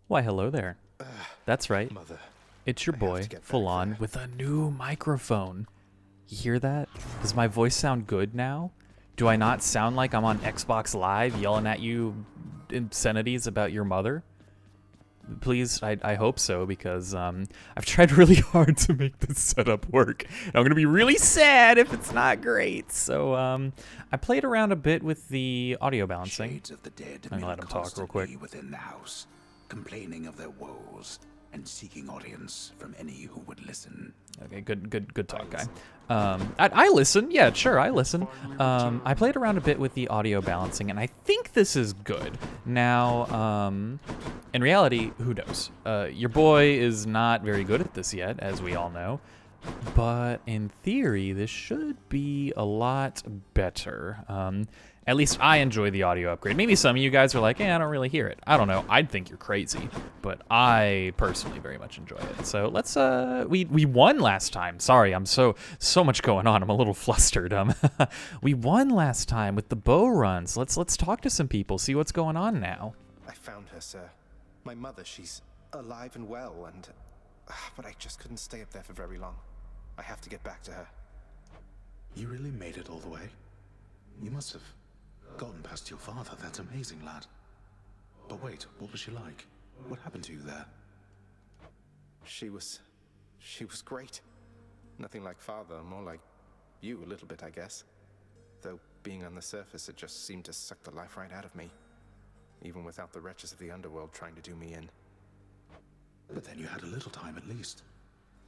Why, hello there. That's right. Mother, It's your I have boy, to get full back on, there. with a new microphone. You hear that? Does my voice sound good now? Do I not sound like I'm on Xbox Live yelling at you obscenities about your mother? Please, I hope so, because I've tried really hard to make this setup work. And I'm going to be really sad if it's not great. So I played around a bit with the audio balancing. Shades of the dead I'm going to let him talk real quick. constantly within the house, complaining of their woes and seeking audience from any who would listen. Okay, good talk, guy. I listen. Yeah, sure, I listen. I played around a bit with the audio balancing, and I think this is good. Now, in reality, who knows? Your boy is not very good at this yet, as we all know. But in theory, this should be a lot better. At least I enjoy the audio upgrade. Maybe some of you guys are like, I don't really hear it. I don't know. I'd think you're crazy. But I personally very much enjoy it. So let's, we won last time. Sorry, I'm so much going on. I'm a little flustered. We won last time with the bow runs. Let's talk to some people, see what's going on now. I found her, sir. My mother, she's alive and well, and... but I just couldn't stay up there for very long. I have to get back to her. You really made it all the way? You must have gotten past your father. That's amazing, lad. But wait, what was she like? What happened to you there? She was great. Nothing like father, more like you a little bit, I guess. Though being on the surface, it just seemed to suck the life right out of me. Even without the wretches of the underworld trying to do me in. But then you had a little time at least.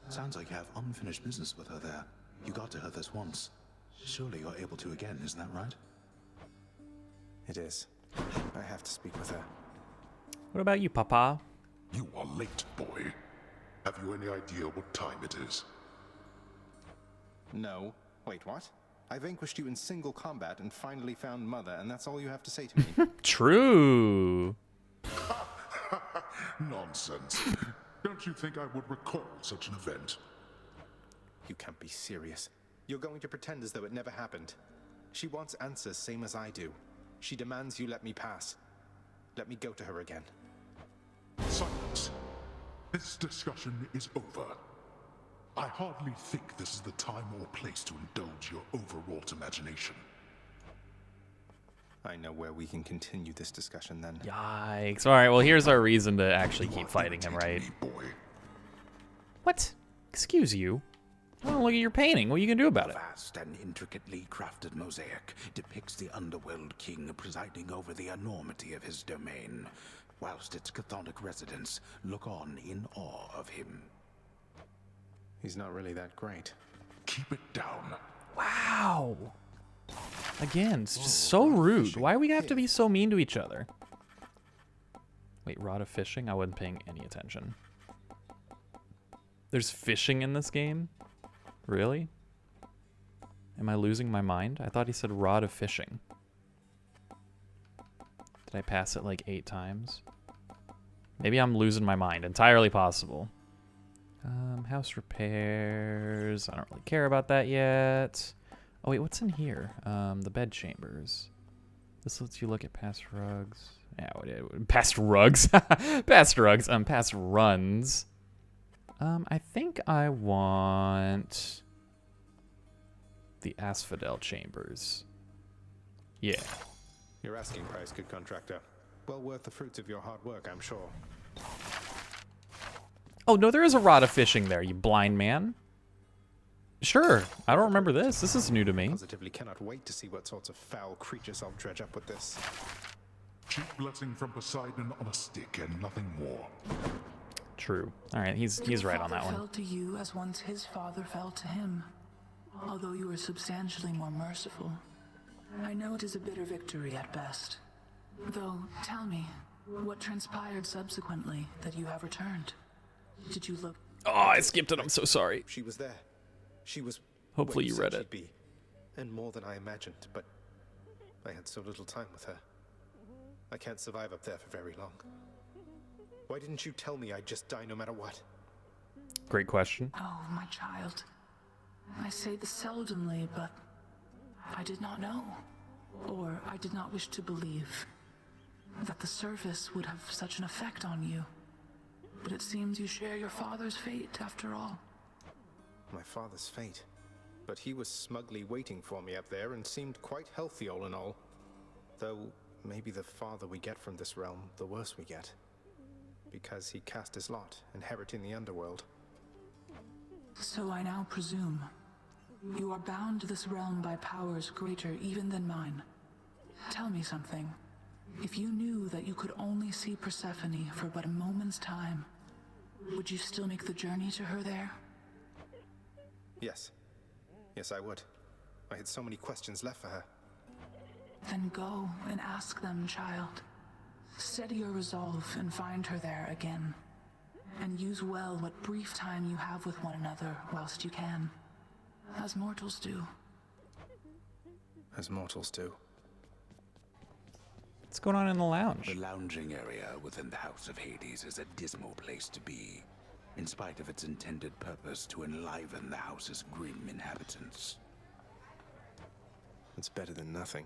Sounds like you have unfinished business with her there. You got to her this once. Surely you're able to again, isn't that right? It is. I have to speak with her. What about you, Papa? You are late, boy. Have you any idea what time it is? No. Wait, what? I vanquished you in single combat and finally found Mother, and that's all you have to say to me? True. Nonsense. Don't you think I would recall such an event? You can't be serious. You're going to pretend as though it never happened. She wants answers, same as I do. She demands you let me pass. Let me go to her again. Silence. This discussion is over. I hardly think this is the time or place to indulge your overwrought imagination. I know where we can continue this discussion then. Yikes. All right, well, here's our reason to actually keep fighting him, right? Me, boy. What? Excuse you? Oh, look at your painting. What are you going to do about it? Vast and intricately crafted mosaic depicts the underworld king presiding over the enormity of his domain, whilst its chthonic residents look on in awe of him. He's not really that great. Keep it down. Wow. Again, it's just so rude. Why do we have to be so mean to each other? Wait, rod of fishing? I wasn't paying any attention. There's fishing in this game? Really? Am I losing my mind? I thought he said rod of fishing. Did I pass it like 8 times? Maybe I'm losing my mind. Entirely possible. House repairs. I don't really care about that yet. Oh wait, what's in here? The bed chambers. This lets you look at past rugs. Yeah, past rugs. Past rugs. Past runs. I think I want the asphodel chambers. Yeah. Your asking price, good contractor. Well worth the fruits of your hard work, I'm sure. Oh, no, there is a rod of fishing there, you blind man. Sure. I don't remember this. This is new to me. Positively cannot wait to see what sorts of foul creatures I'll dredge up with this. Cheap blessing from Poseidon on a stick and nothing more. True. All right, he's right on that Your father one. fell to you as once his father fell to him, although you were substantially more merciful. I know it is a bitter victory at best. Though, tell me, what transpired subsequently that you have returned? Did you look... Oh, I skipped it. I'm so sorry. She was there. She was... Hopefully what you read said it. she'd be. And more than I imagined, but I had so little time with her. I can't survive up there for very long. Why didn't you tell me I'd just die no matter what? Great question. Oh, my child. I say this seldomly, but I did not know, or I did not wish to believe, that the surface would have such an effect on you. but it seems you share your father's fate after all. My father's fate. But he was smugly waiting for me up there and seemed quite healthy all in all. Though, maybe the farther we get from this realm, the worse we get. Because he cast his lot, inheriting the underworld. So I now presume you are bound to this realm by powers greater even than mine. Tell me something. If you knew that you could only see Persephone for but a moment's time, would you still make the journey to her there? Yes. Yes, I would. I had so many questions left for her. Then go and ask them, child. Steady your resolve and find her there again. And use well what brief time you have with one another whilst you can. As mortals do. As mortals do. What's going on in the lounge? The lounging area within the House of Hades is a dismal place to be, in spite of its intended purpose to enliven the house's grim inhabitants. It's better than nothing.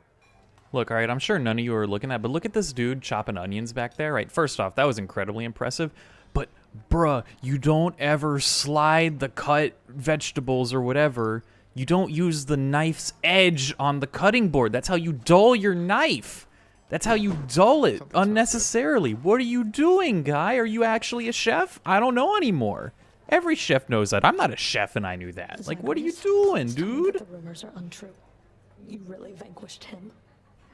Look, all right, I'm sure none of you are looking at, but look at this dude chopping onions back there, right? First off, that was incredibly impressive, but bruh, you don't ever slide the cut vegetables or whatever. You don't use the knife's edge on the cutting board. That's how you dull your knife. That's how you dull it unnecessarily. What are you doing, guy? Are you actually a chef? I don't know anymore. Every chef knows that. I'm not a chef and I knew that. Like, what are you doing, dude? The rumors are untrue. You really vanquished him.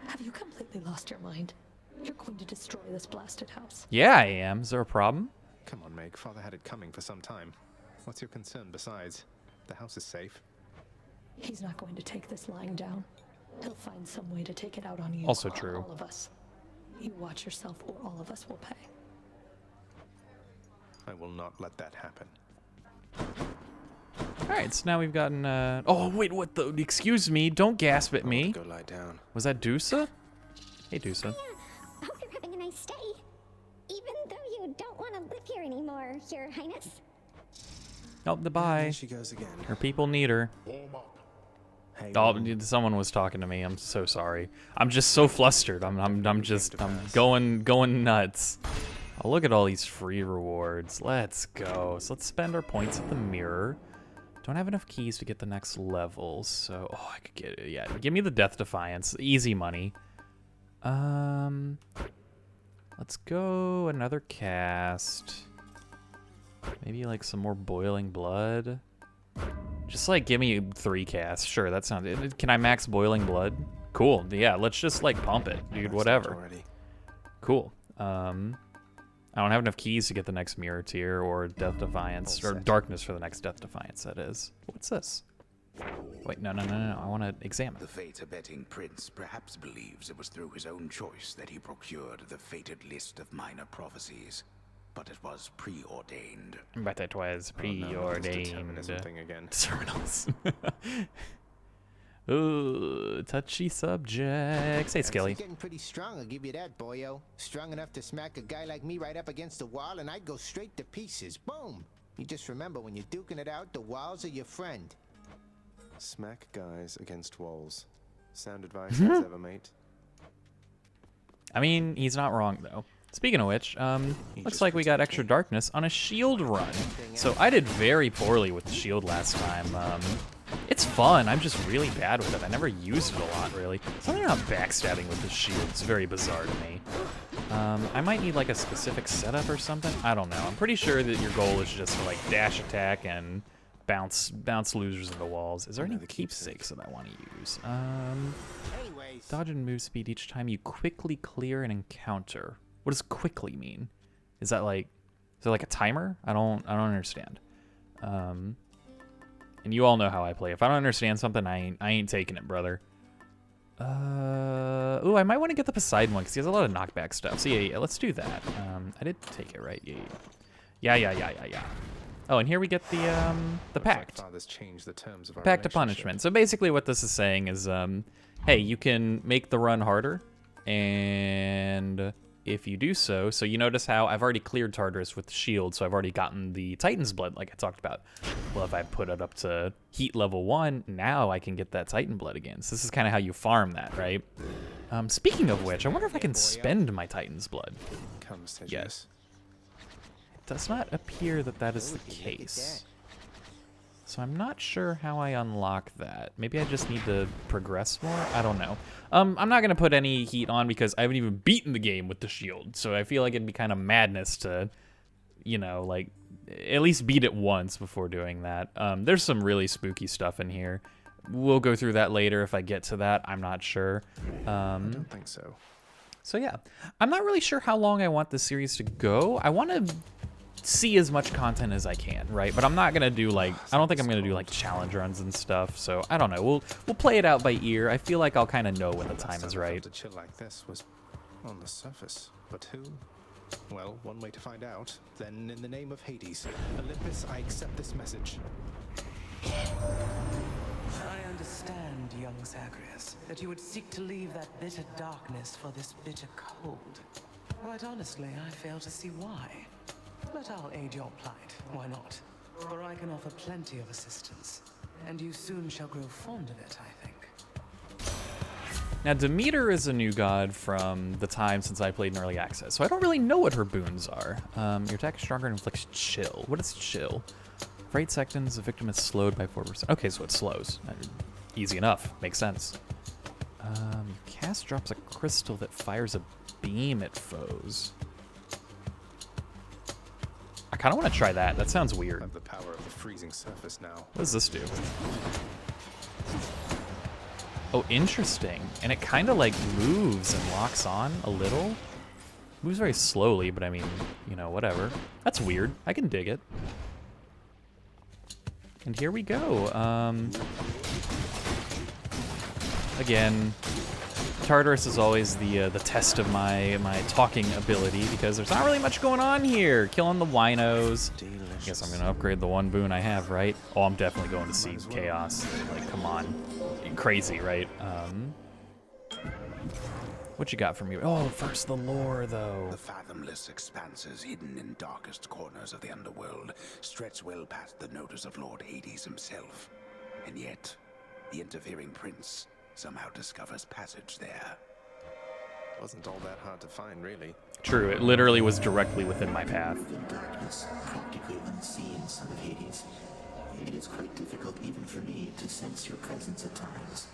Have you completely lost your mind? You're going to destroy this blasted house. Yeah, I am. Is there a problem? Come on, Meg. Father had it coming for some time. What's your concern besides? The house is safe. He's not going to take this lying down. He'll find some way to take it out on you. Also or true. All of us. You watch yourself or all of us will pay. I will not let that happen. All right, so now we've gotten, oh, wait, what the, excuse me, don't gasp at me. Go lie down. Was that Dusa? Hey, Dusa. I hope you're having a nice day. Even though you don't want to live here anymore, Your Highness. Oh, goodbye. There she goes again. Her people need her. Warm up. Hey, Oh, woman. someone was talking to me. I'm so sorry. I'm just so flustered. I'm going nuts. Oh, look at all these free rewards. Let's go. So let's spend our points at the mirror. Don't have enough keys to get the next level, so I could get it. Yeah, give me the Death Defiance. Easy money. Let's go another cast. Maybe like some more Boiling Blood. Just like give me 3 casts. Sure, that sounds. Can I max Boiling Blood? Cool. Yeah, let's just like pump it, dude. Whatever. Cool. I don't have enough keys to get the next Mirror Tier or Death Defiance, or Darkness for the next Death Defiance, that is. What's this? Wait, no. I want to examine. The fate-abetting prince perhaps believes it was through his own choice that he procured the fated list of minor prophecies, but it was preordained. But it was preordained. Thing again. Terminals. Ooh, touchy subjects. Hey, Skilly. Getting pretty strong, I'll give you that, boyo. Strong enough to smack a guy like me right up against the wall, and I'd go straight to pieces. Boom! You just remember, when you're duking it out, the walls are your friend. Smack guys against walls. Sound advice as ever, mate. I mean, he's not wrong, though. Speaking of which, looks like we got extra darkness on a shield run. So I did very poorly with the shield last time. It's fun, I'm just really bad with it. I never used it a lot, really. Something about backstabbing with the shield is very bizarre to me. I might need like a specific setup or something. I don't know. I'm pretty sure that your goal is just to like dash attack and bounce losers into walls. Is there any keepsakes that I want to use? Anyways, Dodge and move speed each time you quickly clear an encounter. What does quickly mean? Is that like, is there like a timer? I don't understand. And you all know how I play. If I don't understand something, I ain't taking it, brother. Ooh, I might want to get the Poseidon one because he has a lot of knockback stuff. So yeah, let's do that. I did take it, right? Yeah. Oh, and here we get the pact. Father's changed the terms of our Pact of relationship. punishment. So basically what this is saying is, hey, you can make the run harder, and if you do so you notice how I've already cleared Tartarus with the shield, so I've already gotten the Titan's Blood like I talked about. Well, if I put it up to heat level 1, now I can get that Titan Blood again. So this is kind of how you farm that, right? Speaking of which, I wonder if I can spend my Titan's Blood. Comes to Yes. It does not appear that that is the case. So I'm not sure how I unlock that. Maybe I just need to progress more? I don't know. I'm not gonna put any heat on because I haven't even beaten the game with the shield. So I feel like it'd be kind of madness to, you know, like, at least beat it once before doing that. There's some really spooky stuff in here. We'll go through that later if I get to that. I'm not sure. I don't think so. So yeah, I'm not really sure how long I want this series to go. I want to see as much content as I can, right? But I'm not gonna do like, I don't think I'm gonna do like challenge runs and stuff. So I don't know. We'll play it out by ear. I feel like I'll kind of know when the time is right. To chill like this was on the surface, but who? Well, one way to find out. Then, in the name of Hades, Olympus, I accept this message. I understand, young Zagreus, that you would seek to leave that bitter darkness for this bitter cold. Quite honestly, I fail to see why. But I'll aid your plight, why not? For I can offer plenty of assistance, and you soon shall grow fond of it, I think. Now, Demeter is a new god from the time since I played in Early Access, so I don't really know what her boons are. Your attack is stronger and inflicts chill. What is chill? For 8 seconds, the victim is slowed by 4%. Okay, so it slows. Easy enough. Makes sense. Cast drops a crystal that fires a beam at foes. I kind of want to try that. That sounds weird. I have the power of the freezing surface now. What does this do? Oh, interesting. And it kind of like moves and locks on a little. Moves very slowly, but I mean, you know, whatever. That's weird. I can dig it. And here we go. Again, Tartarus is always the test of my talking ability because there's not really much going on here. Killing the winos. I guess I'm gonna upgrade the one boon I have, right? Oh, I'm definitely going to see Chaos. Like, come on. Crazy, right? What you got for me? Oh, first the lore, though. The fathomless expanses hidden in darkest corners of the underworld stretch well past the notice of Lord Hades himself. And yet, the interfering prince somehow discovers passage there. Wasn't all that hard to find, really. True, it literally was directly within my path. The darkness, practically unseen, son of Hades. It is quite difficult even for me to sense your presence at times.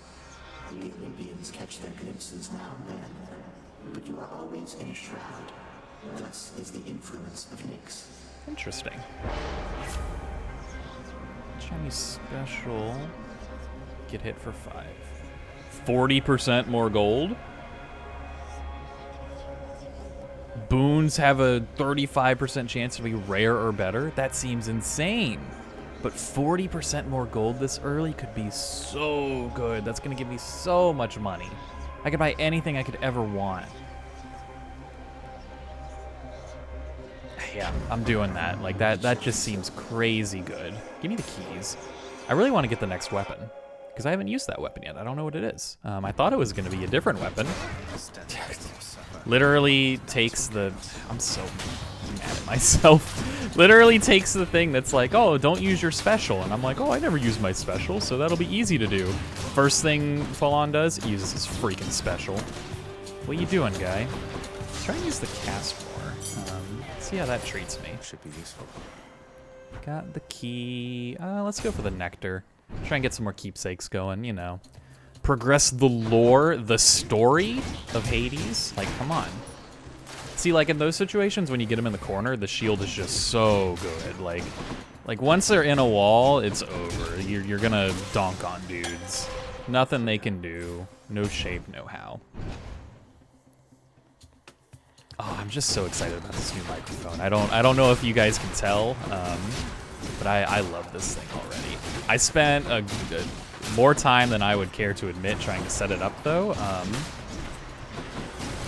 The Olympians catch their glimpses now and then, but you are always in a shroud. Thus is the influence of Nyx. Interesting. Chinese special. Get hit for 5. 40% more gold. Boons have a 35% chance to be rare or better. That seems insane. But 40% more gold this early could be so good. That's gonna give me so much money. I could buy anything I could ever want. Yeah, I'm doing that. Like that just seems crazy good. Give me the keys. I really want to get the next weapon because I haven't used that weapon yet. I don't know what it is. I thought it was gonna be a different weapon. Literally takes the, I'm so mad at myself. Literally takes the thing that's like, oh, don't use your special. And I'm like, oh, I never use my special, so that'll be easy to do. First thing Falon does, uses his freaking special. What you doing, guy? Try and use the cast more. See how that treats me. Should be useful. Got the key. Let's go for the nectar. Try and get some more keepsakes going, you know. Progress the lore, the story of Hades. Like, come on. See, like in those situations when you get them in the corner, the shield is just so good. Like once they're in a wall, it's over. You're gonna donk on dudes. Nothing they can do. No shape, no how. Oh, I'm just so excited about this new microphone. I don't know if you guys can tell, but I love this thing already. I spent more time than I would care to admit trying to set it up, though.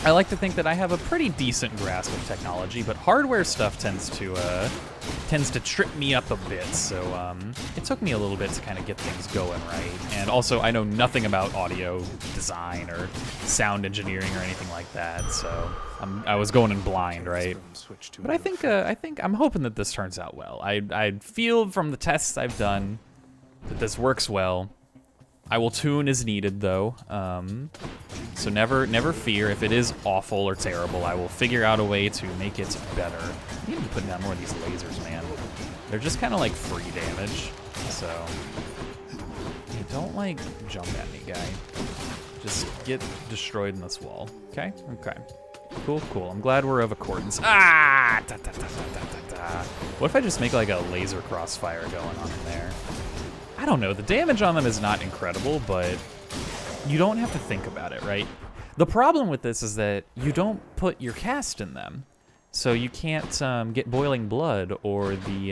I like to think that I have a pretty decent grasp of technology, but hardware stuff tends to trip me up a bit. So it took me a little bit to kind of get things going right. And also, I know nothing about audio design or sound engineering or anything like that. So I was going in blind, right? But I think I'm hoping that this turns out well. I feel from the tests I've done that this works well. I will tune as needed, though. So never fear. If it is awful or terrible, I will figure out a way to make it better. I need to be putting down more of these lasers, man. They're just kind of like free damage. So, hey, don't like jump at me, guy. Just get destroyed in this wall. Okay? Okay. Cool, cool. I'm glad we're of accordance. Ah! Da, da, da, da, da, da. What if I just make like a laser crossfire going on in there? I don't know. The damage on them is not incredible, but you don't have to think about it, right? The problem with this is that you don't put your cast in them. So you can't get boiling blood or the,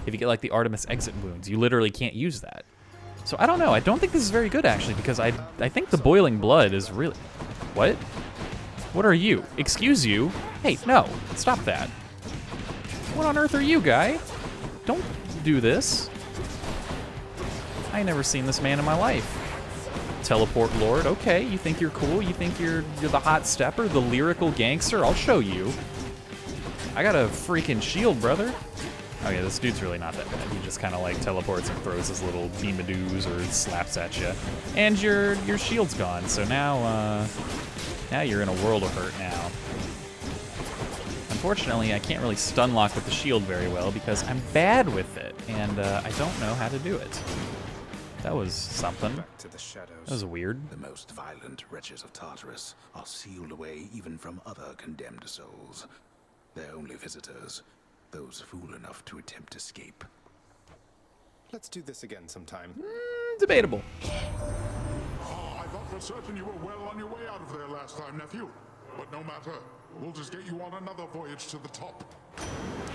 if you get like the Artemis exit wounds, you literally can't use that. So I don't know. I don't think this is very good, actually, because I think the boiling blood is really... What? What are you? Excuse you? Hey, no. Stop that. What on earth are you, guy? Don't do this. I ain't never seen this man in my life. Teleport Lord. Okay, you think you're cool? You think you're the hot stepper, the lyrical gangster? I'll show you. I got a freaking shield, brother. Okay, this dude's really not that bad. He just kind of like teleports and throws his little beamadoos or slaps at you, and your shield's gone. So now you're in a world of hurt now. Unfortunately, I can't really stun lock with the shield very well because I'm bad with it, and I don't know how to do it. That was something. Back to the shadows. That was weird. The most violent wretches of Tartarus are sealed away even from other condemned souls. Their only visitors, those fool enough to attempt escape. Let's do this again sometime. Debatable. Oh, I thought for certain you were well on your way out of there last time, nephew. But no matter. We'll just get you on another voyage to the top.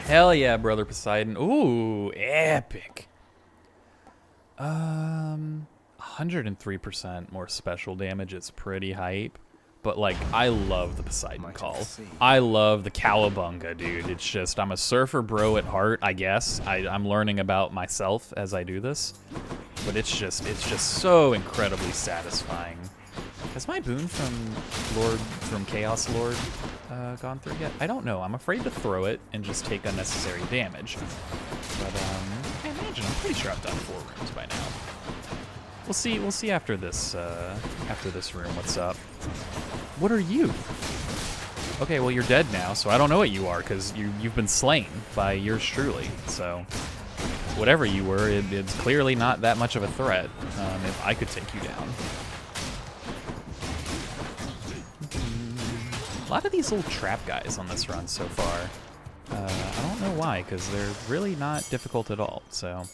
Hell yeah, brother Poseidon. Ooh, epic. 103% more special damage. It's pretty hype. But, like, I love the Poseidon call. I love the cowabunga, dude. It's just, I'm a surfer bro at heart, I guess. I'm learning about myself as I do this. But it's just so incredibly satisfying. Has my boon from Chaos Lord gone through yet? I don't know. I'm afraid to throw it and just take unnecessary damage. But, I imagine, I'm pretty sure I've done 4 rooms by now. We'll see after this room what's up. What are you? Okay, well you're dead now, so I don't know what you are, because you've been slain by yours truly. So whatever you were, it's clearly not that much of a threat if I could take you down. A lot of these little trap guys on this run so far. I don't know why, because they're really not difficult at all. So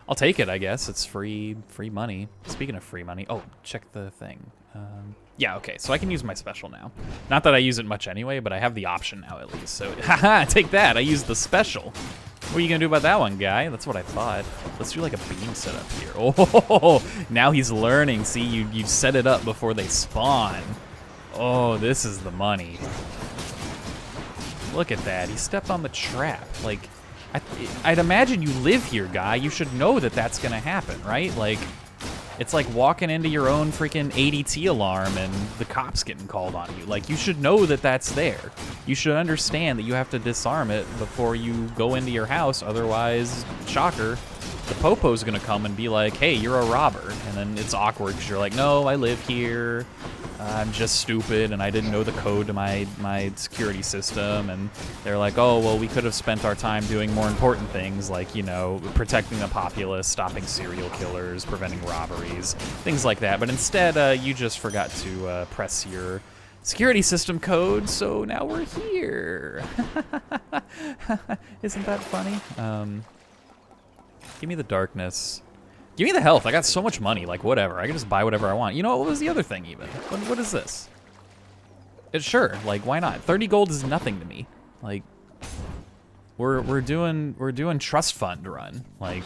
I'll take it, I guess. It's free money. Speaking of free money, oh, check the thing. Yeah, okay, so I can use my special now. Not that I use it much anyway, but I have the option now at least. So, haha, take that. I used the special. What are you gonna do about that one, guy? That's what I thought. Let's do like a beam setup here. Oh, now he's learning. See, you set it up before they spawn. Oh, this is the money. Look at that. He stepped on the trap. Like, I'd imagine you live here, guy. You should know that that's gonna happen, right? Like, it's like walking into your own freaking ADT alarm and the cops getting called on you. Like, you should know that that's there. You should understand that you have to disarm it before you go into your house. Otherwise, shocker, the popo's gonna come and be like, hey, you're a robber. And then it's awkward because you're like, no, I live here. I'm just stupid and I didn't know the code to my security system. And they're like, oh, well, we could have spent our time doing more important things like, you know, protecting the populace, stopping serial killers, preventing robberies, things like that. But instead, you just forgot to press your security system code, so now we're here. Isn't that funny? Give me the darkness. Give me the health. I got so much money. Like, whatever. I can just buy whatever I want. You know, what was the other thing, even? What is this? Sure. Like, why not? 30 gold is nothing to me. Like, we're doing trust fund run. Like,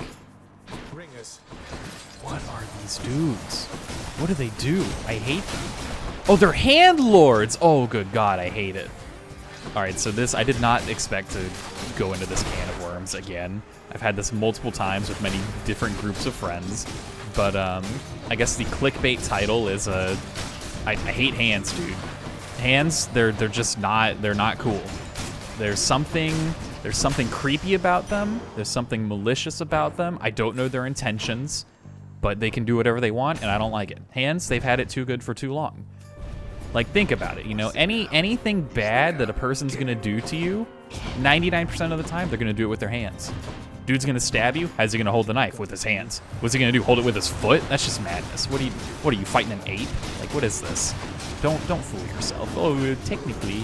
Ringers. What are these dudes? What do they do? I hate them. Oh, they're hand lords. Oh, good God, I hate it. All right, so this, I did not expect to go into this can of worms again. I've had this multiple times with many different groups of friends, but I guess the clickbait title is I hate hands, dude. Hands, they're just not, they're not cool. There's something creepy about them. There's something malicious about them. I don't know their intentions. but they can do whatever they want, and I don't like it. Hands, they've had it too good for too long. Like, think about it, you know, anything bad that a person's gonna do to you, 99% of the time, they're gonna do it with their hands. Dude's gonna stab you, how's he gonna hold the knife? With his hands. What's he gonna do, hold it with his foot? That's just madness. What are you, fighting an ape? Like, what is this? Don't fool yourself. Oh, technically,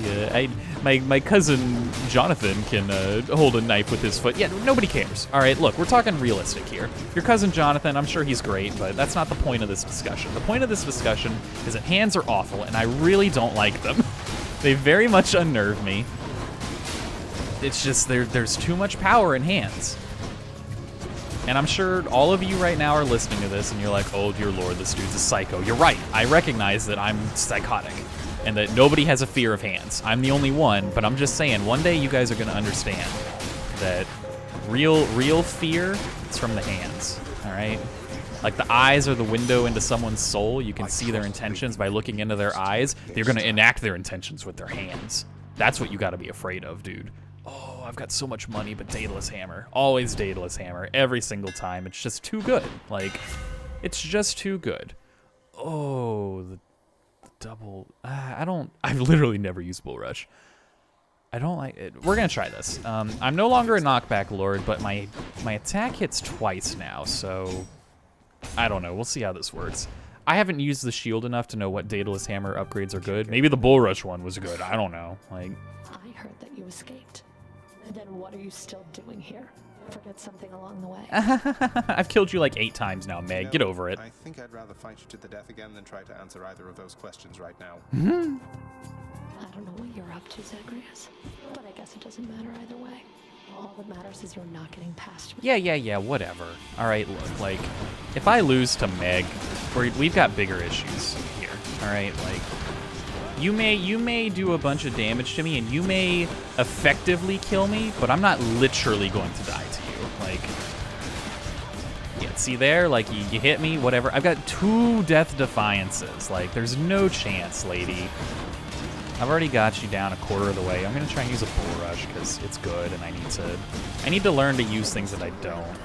my cousin Jonathan can hold a knife with his foot. Yeah, nobody cares. All right, look, we're talking realistic here. Your cousin Jonathan, I'm sure he's great, but that's not the point of this discussion. The point of this discussion is that hands are awful, and I really don't like them. They very much unnerve me. It's just there's too much power in hands. And I'm sure all of you right now are listening to this and you're like, oh dear Lord, this dude's a psycho. You're right, I recognize that I'm psychotic and that nobody has a fear of hands. I'm the only one, but I'm just saying, one day you guys are gonna understand that real fear is from the hands, all right? Like the eyes are the window into someone's soul. You can see their intentions by looking into their eyes. They're gonna enact their intentions with their hands. That's what you gotta be afraid of, dude. Oh, I've got so much money, but Daedalus Hammer. Always Daedalus Hammer, every single time. It's just too good. Like, it's just too good. Oh, the double. I've literally never used Bull Rush. I don't like it. We're gonna try this. I'm no longer a knockback lord, but my attack hits twice now, so I don't know. We'll see how this works. I haven't used the shield enough to know what Daedalus Hammer upgrades are good. Maybe the Bull Rush one was good. I don't know. Like, I heard that you escaped. Then what are you still doing here? Forget something along the way. I've killed you like 8 times now, Meg. Get over it. I think I'd rather fight you to the death again than try to answer either of those questions right now. I don't know what you're up to, Zagreus, but I guess it doesn't matter either way. All that matters is you're not getting past me. Yeah, whatever. All right, look, like, if I lose to Meg, we've got bigger issues here, all right? Like, you may do a bunch of damage to me, and you may effectively kill me, but I'm not literally going to die to you. Like, yeah, see there? Like, you hit me, whatever. I've got 2 Death Defiances. Like, there's no chance, lady. I've already got you down a quarter of the way. I'm gonna try and use a Bull Rush because it's good, and I need to learn to use things that I don't.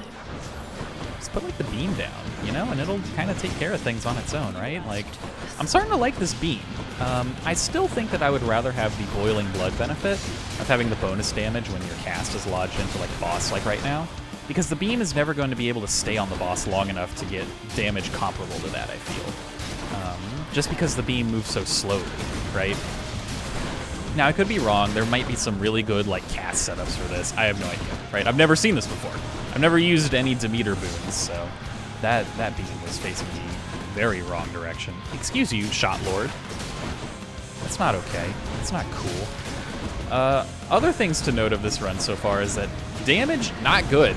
Just put like the beam down, you know, and it'll kind of take care of things on its own, right? Like, I'm starting to like this beam. I still think that I would rather have the Boiling Blood benefit of having the bonus damage when your cast is lodged into like boss, like right now, because the beam is never going to be able to stay on the boss long enough to get damage comparable to that, I feel. Just because the beam moves so slowly, right? Now, I could be wrong. There might be some really good, like, cast setups for this. I have no idea, right? I've never seen this before. I've never used any Demeter boons, so that beam was facing the very wrong direction. Excuse you, Shot Lord. That's not okay. That's not cool. Other things to note of this run so far is that damage, not good.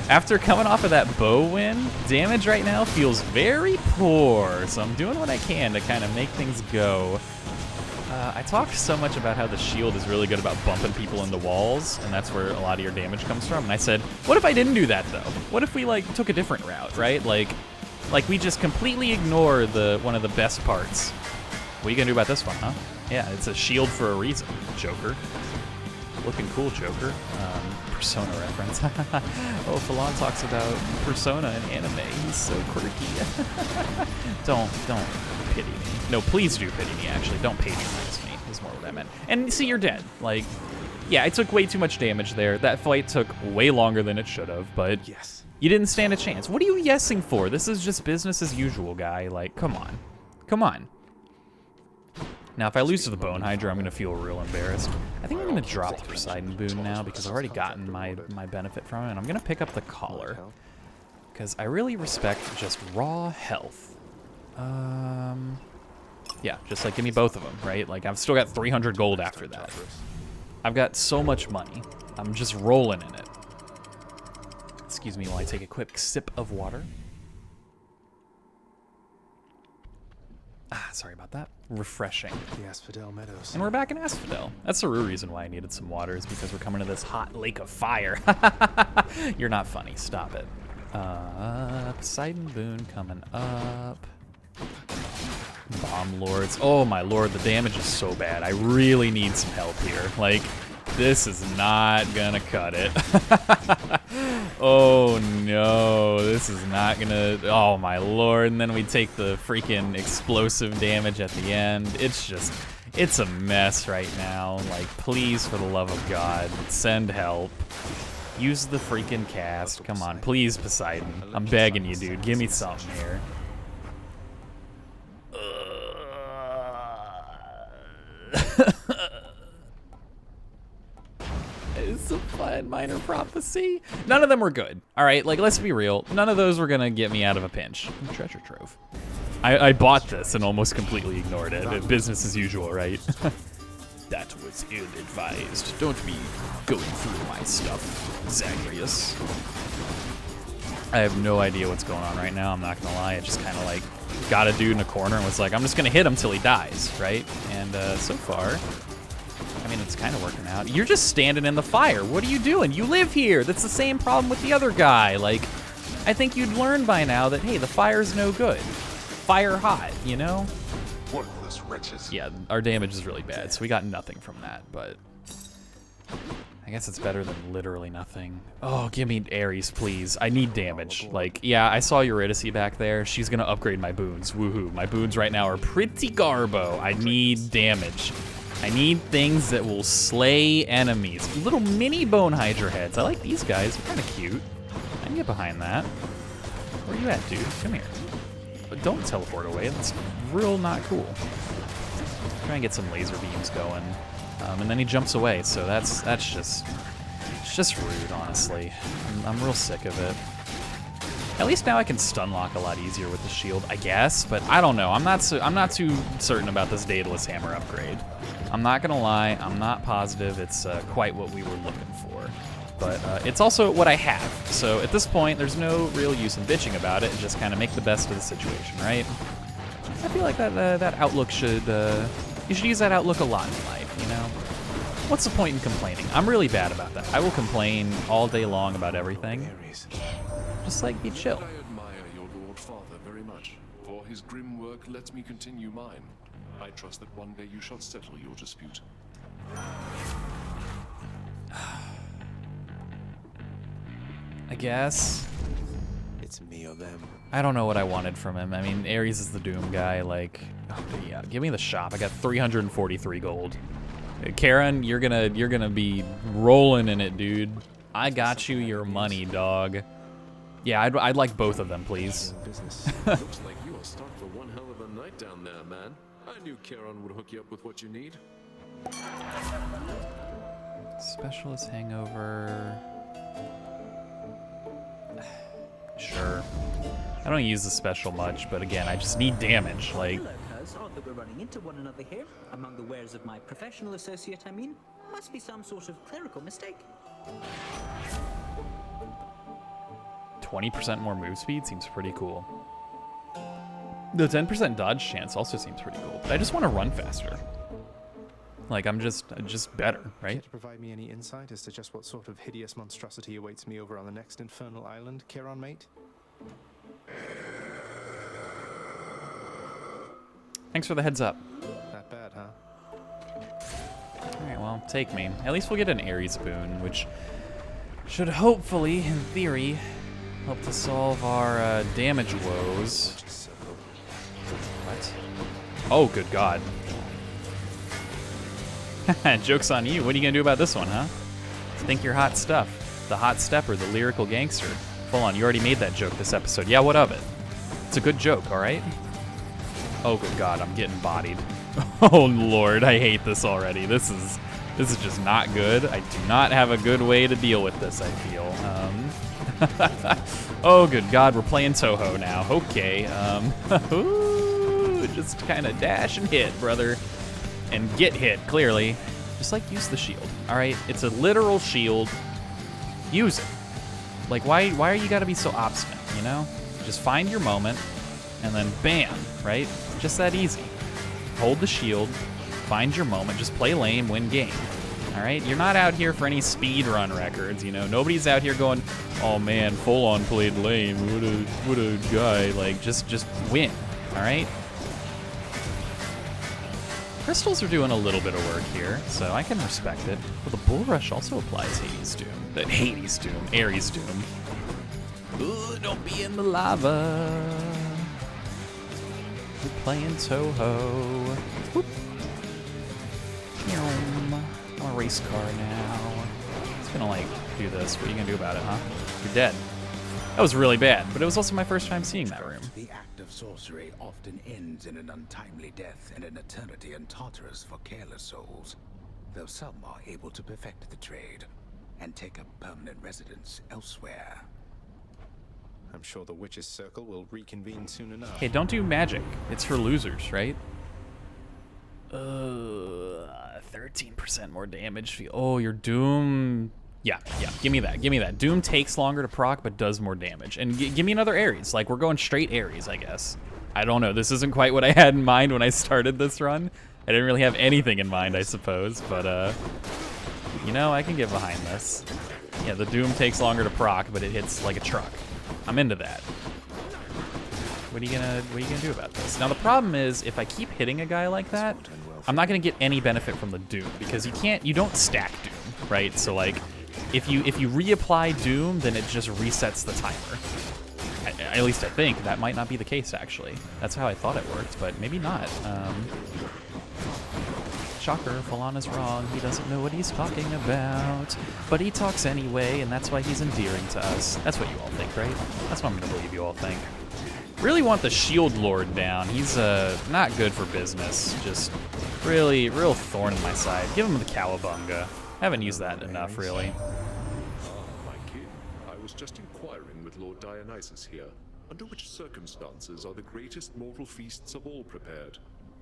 After coming off of that bow win, damage right now feels very poor, so I'm doing what I can to kind of make things go. I talked so much about how the shield is really good about bumping people into walls, and that's where a lot of your damage comes from. And I said, what if I didn't do that, though? What if we, like, took a different route, right? Like we just completely ignore one of the best parts. What are you gonna do about this one, huh? Yeah, it's a shield for a reason, Joker. Looking cool, Joker. Persona reference. Oh, Falon talks about Persona in anime. He's so quirky. Don't pity me. No, please do pity me, actually. Don't patronize me, is more what I meant. And see, you're dead. Like, yeah, I took way too much damage there. That fight took way longer than it should have, but yes, you didn't stand a chance. What are you yesing for? This is just business as usual, guy. Like, come on. Come on. Now, if I lose to the Bone Hydra, I'm going to feel real embarrassed. I think I'm going to drop the Poseidon boon now because I've already gotten my benefit from it, and I'm going to pick up the Collar because I really respect just raw health. Yeah, just like give me both of them, right? Like I've still got 300 gold after that. I've got so much money. I'm just rolling in it. Excuse me while I take a quick sip of water. Sorry about that. Refreshing. The Asphodel Meadows. And we're back in Asphodel. That's the real reason why I needed some water, is because we're coming to this hot lake of fire. You're not funny. Stop it. Poseidon boon coming up. Bomb Lords. Oh my lord, the damage is so bad. I really need some help here. Like, This is not gonna cut it. Oh no, this is not gonna, oh my lord. And then we take the freaking explosive damage at the end. It's just, it's a mess right now. Like, please, for the love of God, send help. Use the freaking cast. Come on, please, Poseidon. I'm begging you, dude. Give me something here. It's a fun minor prophecy. None of them were good. All right, like, let's be real. None of those were gonna get me out of a pinch. Treasure trove. I bought this and almost completely ignored it. Business as usual, right? That was ill-advised. Don't be going through my stuff, Zagreus. I have no idea what's going on right now, I'm not gonna lie. I just kind of like got a dude in a corner and was like, I'm just gonna hit him till he dies, right? And so far, I mean, it's kind of working out. You're just standing in the fire. What are you doing? You live here. That's the same problem with the other guy. Like, I think you'd learn by now that, hey, the fire's no good. Fire hot, you know? Worthless wretches. Yeah, our damage is really bad, so we got nothing from that, but I guess it's better than literally nothing. Oh, give me Ares, please. I need damage. Like, yeah, I saw Eurydice back there. She's gonna upgrade my boons. Woohoo. My boons right now are pretty garbo. I need damage. I need things that will slay enemies. Little mini bone hydra heads. I like these guys. They're kind of cute. I can get behind that. Where you at, dude? Come here. But don't teleport away. That's real not cool. Try and get some laser beams going. And then he jumps away, so that's just, it's just rude, honestly. I'm real sick of it. At least now I can stun lock a lot easier with the shield, I guess, but I don't know. I'm not too certain about this Daedalus Hammer upgrade. I'm not gonna lie, I'm not positive it's quite what we were looking for. But it's also what I have. So at this point, there's no real use in bitching about it, and just kind of make the best of the situation, right? I feel like that outlook should, you should use that outlook a lot in life, you know? What's the point in complaining? I'm really bad about that. I will complain all day long about everything. Just like, be chill. I admire your Lord Father very much, for his grim work lets me continue mine. I trust that one day you shall settle your dispute. I guess. It's me or them. I don't know what I wanted from him. I mean, Ares is the Doom guy, like, oh, yeah, give me the shop. I got 343 gold. Karen, you're gonna be rolling in it, dude. I got you your money, dog. Yeah, I'd like both of them, please. Looks like you are stuck for one hell of a night down there, man. I knew Charon would hook you up with what you need. Specialist hangover. Sure. I don't use the special much, but again, I just need damage. Like. Hello, cuz. Odd that we're running into one another here. Among the wares of my professional associate, I mean. Must be some sort of clerical mistake. 20% more move speed seems pretty cool. The 10% dodge chance also seems pretty cool. But I just want to run faster. Like, I'm just better, right? Care to provide me any insight as to just what sort of hideous monstrosity awaits me over on the next infernal island, Charon mate? Thanks for the heads up. That bad, huh? Alright, well, take me. At least we'll get an Ares boon, which should hopefully, in theory, help to solve our damage woes. What? Oh, good God. Joke's on you. What are you gonna do about this one, huh? Think you're hot stuff. The hot stepper, the lyrical gangster. Hold on, you already made that joke this episode. Yeah, what of it? It's a good joke, all right? Oh, good God, I'm getting bodied. Oh, Lord, I hate this already. This is just not good. I do not have a good way to deal with this, I feel. Oh, good God, we're playing Toho now. Okay, ooh, just kind of dash and hit, brother. And get hit, clearly. Just, like, use the shield, all right? It's a literal shield. Use it. Like, why are you gotta be so obstinate, you know? Just find your moment, and then bam, right? Just that easy. Hold the shield, find your moment, just play lame, win game. All right? You're not out here for any speed run records, you know? Nobody's out here going, oh man, full on played lame, what a guy. Like, just win, all right? Crystals are doing a little bit of work here, so I can respect it. But the Bull Rush also applies Hades Doom. Ares Doom. Ooh, don't be in the lava. We're playing Toho. Whoop. I'm a race car now. It's gonna like do this. What are you gonna do about it, huh? You're dead. That was really bad, but it was also my first time seeing that room. The act of sorcery often ends in an untimely death and an eternity in Tartarus for careless souls, though some are able to perfect the trade and take up permanent residence elsewhere. I'm sure the Witch's Circle will reconvene soon enough. Hey, don't do magic. It's for losers, right? 13% more damage. Oh, your Doom. Yeah, give me that. Doom takes longer to proc, but does more damage. And give me another Ares. Like, we're going straight Ares, I guess. I don't know. This isn't quite what I had in mind when I started this run. I didn't really have anything in mind, I suppose. But, you know, I can get behind this. Yeah, the Doom takes longer to proc, but it hits like a truck. I'm into that. What are you gonna do about this? Now, the problem is, if I keep hitting a guy like that, I'm not gonna get any benefit from the Doom, because you don't stack Doom, right? So, like, if you reapply Doom, then it just resets the timer. At least I think. That might not be the case, actually. That's how I thought it worked, but maybe not. Shocker, Falon is wrong. He doesn't know what he's talking about. But he talks anyway, and that's why he's endearing to us. That's what you all think, right? That's what I'm gonna believe you all think. Really want the Shield Lord down. He's not good for business. Just really, real thorn in my side. Give him the Cowabunga. Haven't used that enough, really. My king, I was just inquiring with Lord Dionysus here. Under which circumstances are the greatest mortal feasts of all prepared?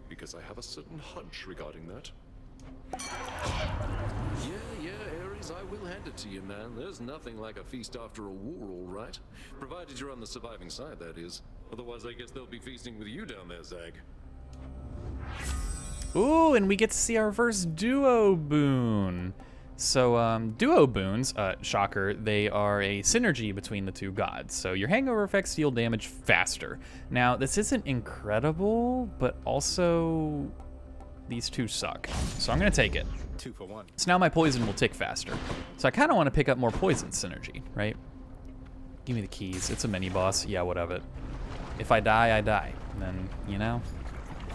Because I have a certain hunch regarding that. Yeah, Ares, I will hand it to you, man. There's nothing like a feast after a war, all right? Provided you're on the surviving side, that is. Otherwise, I guess they'll be feasting with you down there, Zag. Ooh, and we get to see our first duo boon. So, duo boons, shocker, they are a synergy between the two gods. So your hangover effects deal damage faster. Now, this isn't incredible, but also these two suck. So I'm gonna take it. 2 for 1. So now my poison will tick faster. So I kind of want to pick up more poison synergy, right? Give me the keys. It's a mini boss. Yeah, what of it? If I die, I die. And then, you know.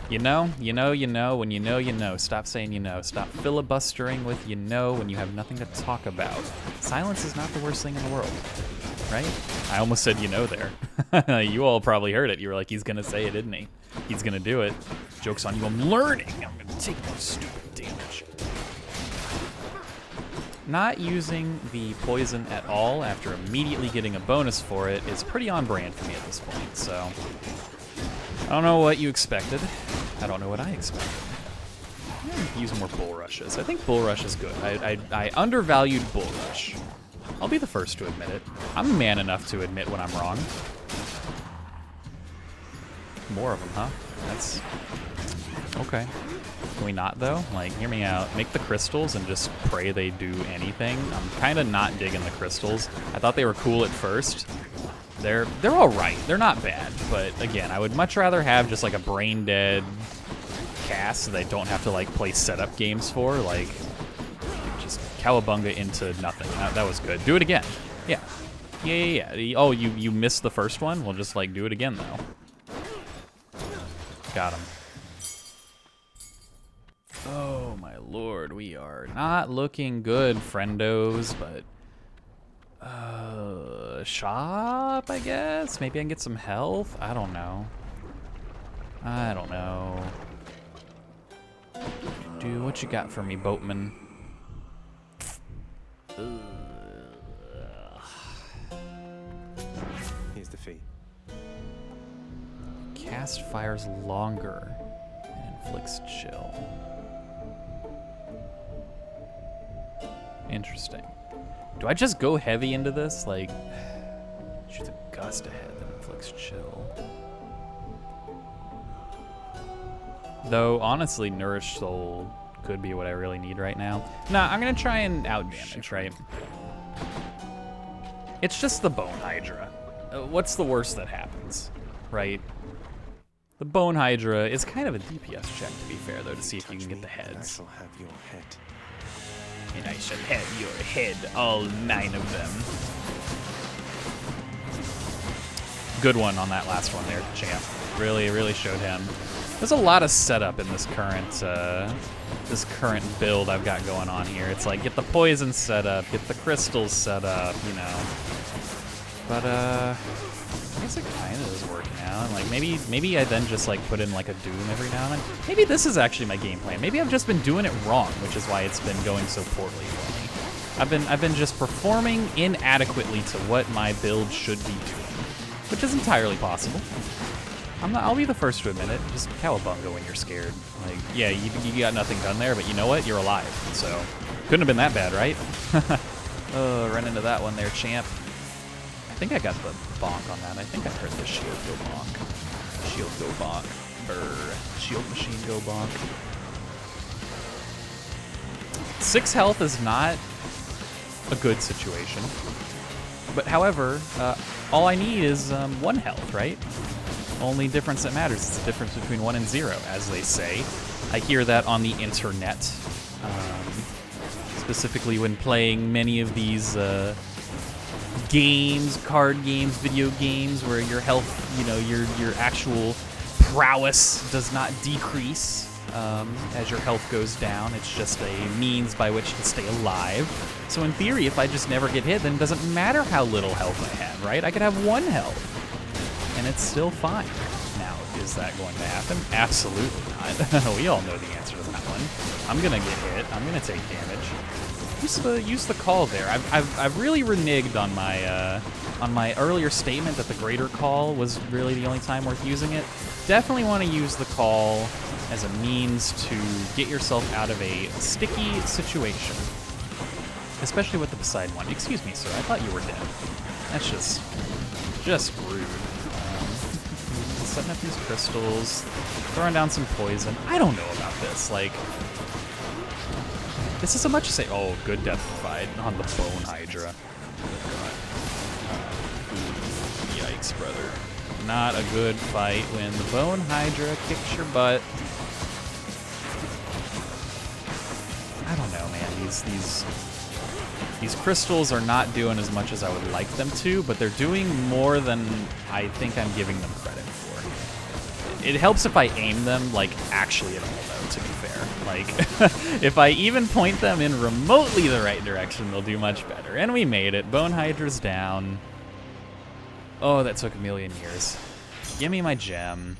When you know. Stop saying you know. Stop filibustering with you know when you have nothing to talk about. Silence is not the worst thing in the world, right? I almost said you know there. You all probably heard it. You were like, he's gonna say it, isn't he? He's gonna do it. Joke's on you, I'm learning. I'm gonna take more stupid damage. Not using the poison at all after immediately getting a bonus for it is pretty on brand for me at this point, so. I don't know what you expected. I don't know what I expected. Use more Bull Rushes. I think Bull Rush is good. I undervalued Bull Rush. I'll be the first to admit it. I'm man enough to admit when I'm wrong. More of them, huh? That's... okay. Can we not, though? Like, hear me out. Make the crystals and just pray they do anything. I'm kind of not digging the crystals. I thought they were cool at first. They're all right. They're not bad, but again, I would much rather have just like a brain dead cast so they don't have to like play setup games for, like just Cowabunga into nothing. That was good. Do it again. Yeah. Oh, you missed the first one? Well, just like do it again though. Got him. Oh my lord, we are not looking good, friendos, but shop, I guess? Maybe I can get some health? I don't know. Dude, what you got for me, boatman? Here's the fee. Cast fires longer and inflicts chill. Interesting. Do I just go heavy into this? Like, shoots a gust ahead that inflicts chill. Though, honestly, Nourished Soul could be what I really need right now. Nah, I'm gonna try and out-damage, right? It's just the Bone Hydra. What's the worst that happens, right? The The Bone Hydra is kind of a DPS check, to be fair, though, to see if you can get the heads. I shall have your head. And I shall have your head, all 9 of them. Good one on that last one there, champ. Really, really showed him. There's a lot of setup in this current build I've got going on here. It's like, get the poison set up, get the crystals set up, you know. But, I guess it kind of is working out. Like, maybe I then just, like, put in, like, a Doom every now and then. Maybe this is actually my game plan. Maybe I've just been doing it wrong, which is why it's been going so poorly for me. I've been just performing inadequately to what my build should be doing, which is entirely possible. I'll be the first to admit it. Just cowabunga when you're scared. Like, yeah, you got nothing done there, but you know what? You're alive, so couldn't have been that bad, right? Oh, run into that one there, champ. I think I got the bonk on that. I think I heard the shield go bonk. Shield go bonk. Shield machine go bonk. 6 health is not a good situation. But however, all I need is 1 health, right? Only difference that matters is the difference between 1 and 0, as they say. I hear that on the internet, specifically when playing many of these games, card games, video games, where your health, you know, your actual prowess does not decrease as your health goes down. It's just a means by which to stay alive. So in theory, if I just never get hit, then it doesn't matter how little health I have, right? I could have 1 health. And it's still fine. Now, is that going to happen? Absolutely not. We all know the answer to that one. I'm gonna get hit. I'm gonna take damage. Use the call there. I've really reneged on my earlier statement that the greater call was really the only time worth using it. Definitely want to use the call as a means to get yourself out of a sticky situation, especially with the Poseidon one. Excuse me, sir. I thought you were dead. That's just rude. Setting up these crystals, throwing down some poison. I don't know about this. Like, this isn't much to say. Oh, good death fight on the Bone Hydra. Yikes, brother. Not a good fight when the Bone Hydra kicks your butt. I don't know, man. These crystals are not doing as much as I would like them to, but they're doing more than I think I'm giving them credit for. It helps if I aim them, like, actually at all, though, to be fair. Like, if I even point them in remotely the right direction, they'll do much better. And we made it. Bone Hydra's down. Oh, that took a million years. Give me my gem.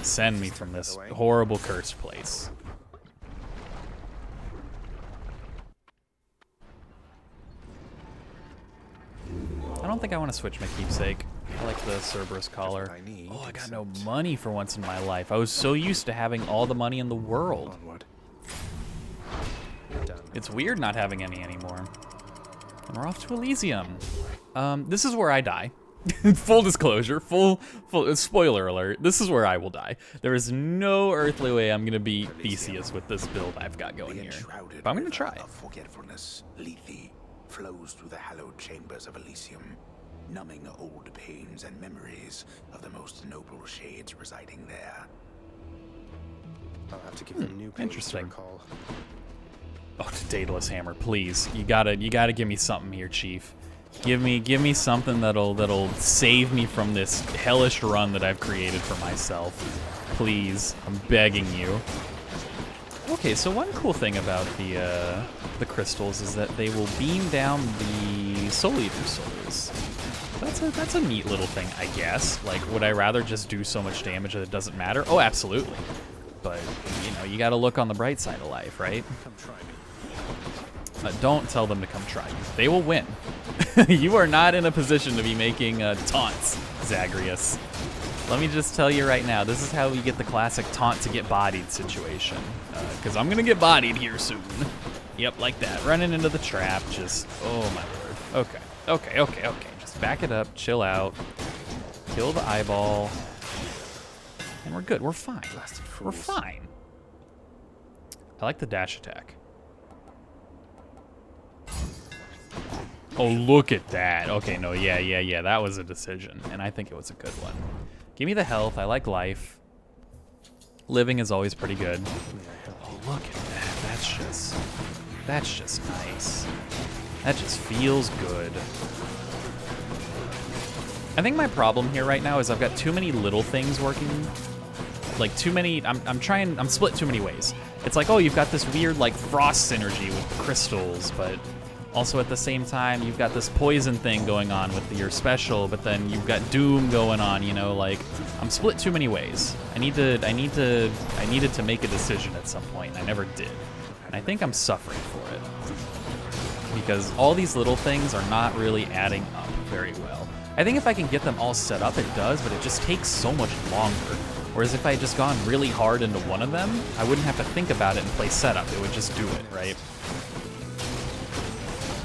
Send me from this horrible cursed place. I don't think I want to switch my keepsake. I like the Cerberus collar. Oh, I got no money for once in my life. I was so used to having all the money in the world. It's weird not having any anymore. And we're off to Elysium. This is where I die. Full disclosure, full spoiler alert. This is where I will die. There is no earthly way I'm gonna beat Theseus with this build I've got going here. But I'm gonna try. Forgetfulness, Lethe, flows through the hallowed chambers of Elysium, numbing old pains and memories of the most noble shades residing there. I'll have to give them new pages to recall. Oh, Daedalus Hammer, please. You gotta give me something here, Chief. Give me something that'll save me from this hellish run that I've created for myself. Please, I'm begging you. Okay, so one cool thing about the crystals is that they will beam down the Soul Eater souls. That's a neat little thing, I guess. Like, would I rather just do so much damage that it doesn't matter? Oh, absolutely. But, you know, you gotta look on the bright side of life, right? Come try me. Don't tell them to come try you. They will win. You are not in a position to be making taunts, Zagreus. Let me just tell you right now, this is how we get the classic taunt to get bodied situation. Because I'm gonna get bodied here soon. Yep, like that. Running into the trap, just, oh my lord. Okay. Just back it up, chill out. Kill the eyeball. And we're good, we're fine. We're fine. I like the dash attack. Oh, look at that. Okay, no, yeah, that was a decision. And I think it was a good one. Give me the health, I like life. Living is always pretty good. Oh, look at that. That's just nice. That just feels good. I think my problem here right now is I've got too many little things working. Like too many, I'm split too many ways. It's like, oh, you've got this weird like frost synergy with the crystals, but also at the same time, you've got this poison thing going on with your special, but then you've got doom going on, you know, like I'm split too many ways. I needed to make a decision at some point, and I never did. And I think I'm suffering for it. Because all these little things are not really adding up very well. I think if I can get them all set up, it does, but it just takes so much longer. Whereas if I had just gone really hard into one of them, I wouldn't have to think about it and play setup. It would just do it, right?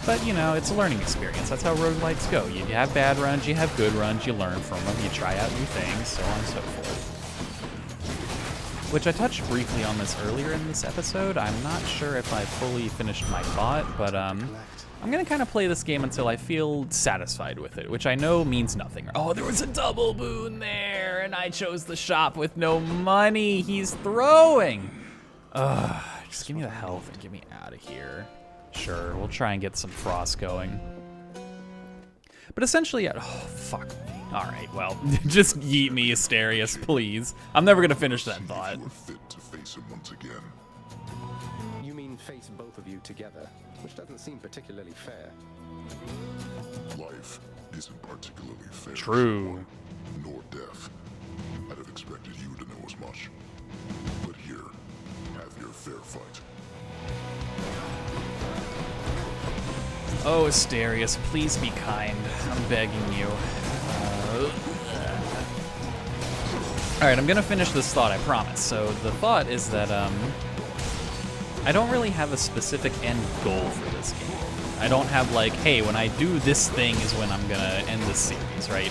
But, you know, it's a learning experience. That's how roguelites go. You have bad runs, you have good runs, you learn from them, you try out new things, so on and so forth. Which I touched briefly on this earlier in this episode. I'm not sure if I fully finished my thought, but I'm gonna kind of play this game until I feel satisfied with it, which I know means nothing. Oh, there was a double boon there, and I chose the shop with no money. He's throwing. Ugh, just give me the health and get me out of here. Sure, we'll try and get some frost going. But essentially, oh, fuck me. All right, well, just yeet me, Asterius, please. I'm never gonna finish that thought. You are fit to face him once again. You mean face both of you together, which doesn't seem particularly fair. Life isn't particularly fair. True. Nor death. I'd have expected you to know as much. But here, have your fair fight. Oh, Asterius, please be kind. I'm begging you. Alright, I'm gonna finish this thought, I promise. So the thought is that I don't really have a specific end goal for this game. I don't have like, hey, when I do this thing is when I'm gonna end this series, right?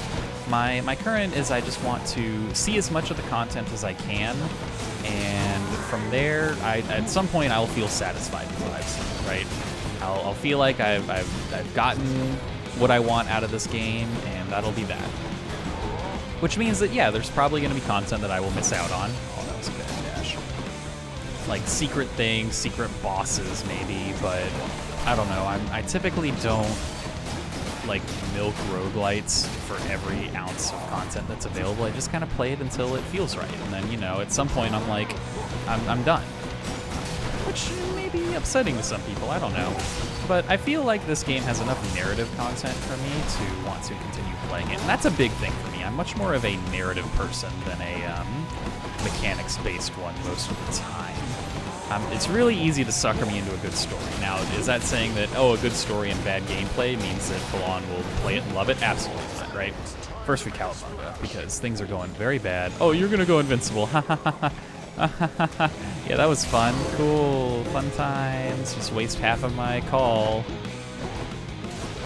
My current is I just want to see as much of the content as I can, and from there, at some point I'll feel satisfied with what I've seen, right? I'll feel like I've gotten what I want out of this game, and that'll be that. Which means that, yeah, there's probably going to be content that I will miss out on. Oh, that was a good dash. Like secret things, secret bosses maybe, but I don't know. I typically don't like milk roguelites for every ounce of content that's available. I just kind of play it until it feels right, and then, you know, at some point I'm like, I'm done. Which may be upsetting to some people, I don't know. But I feel like this game has enough narrative content for me to want to continue playing it. And that's a big thing for me. I'm much more of a narrative person than a mechanics-based one most of the time. It's really easy to sucker me into a good story. Now, is that saying that, oh, a good story and bad gameplay means that full-on will play it and love it? Absolutely not, right? First we cowabunga, because things are going very bad. Oh, you're gonna go invincible, ha ha ha ha. Yeah, that was fun. Cool. Fun times. Just waste half of my call.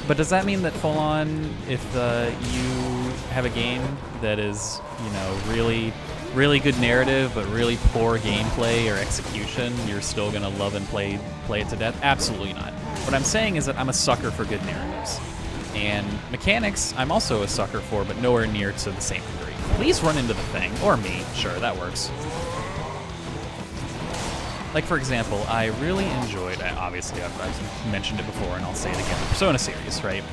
But does that mean that full on, if you have a game that is, you know, really good narrative but really poor gameplay or execution, you're still gonna love and play it to death? Absolutely not. What I'm saying is that I'm a sucker for good narratives. And mechanics, I'm also a sucker for, but nowhere near to the same degree. Please run into the thing. Or me. Sure, that works. Like, for example, I really enjoyed, obviously I've mentioned it before and I'll say it again, the Persona series, right?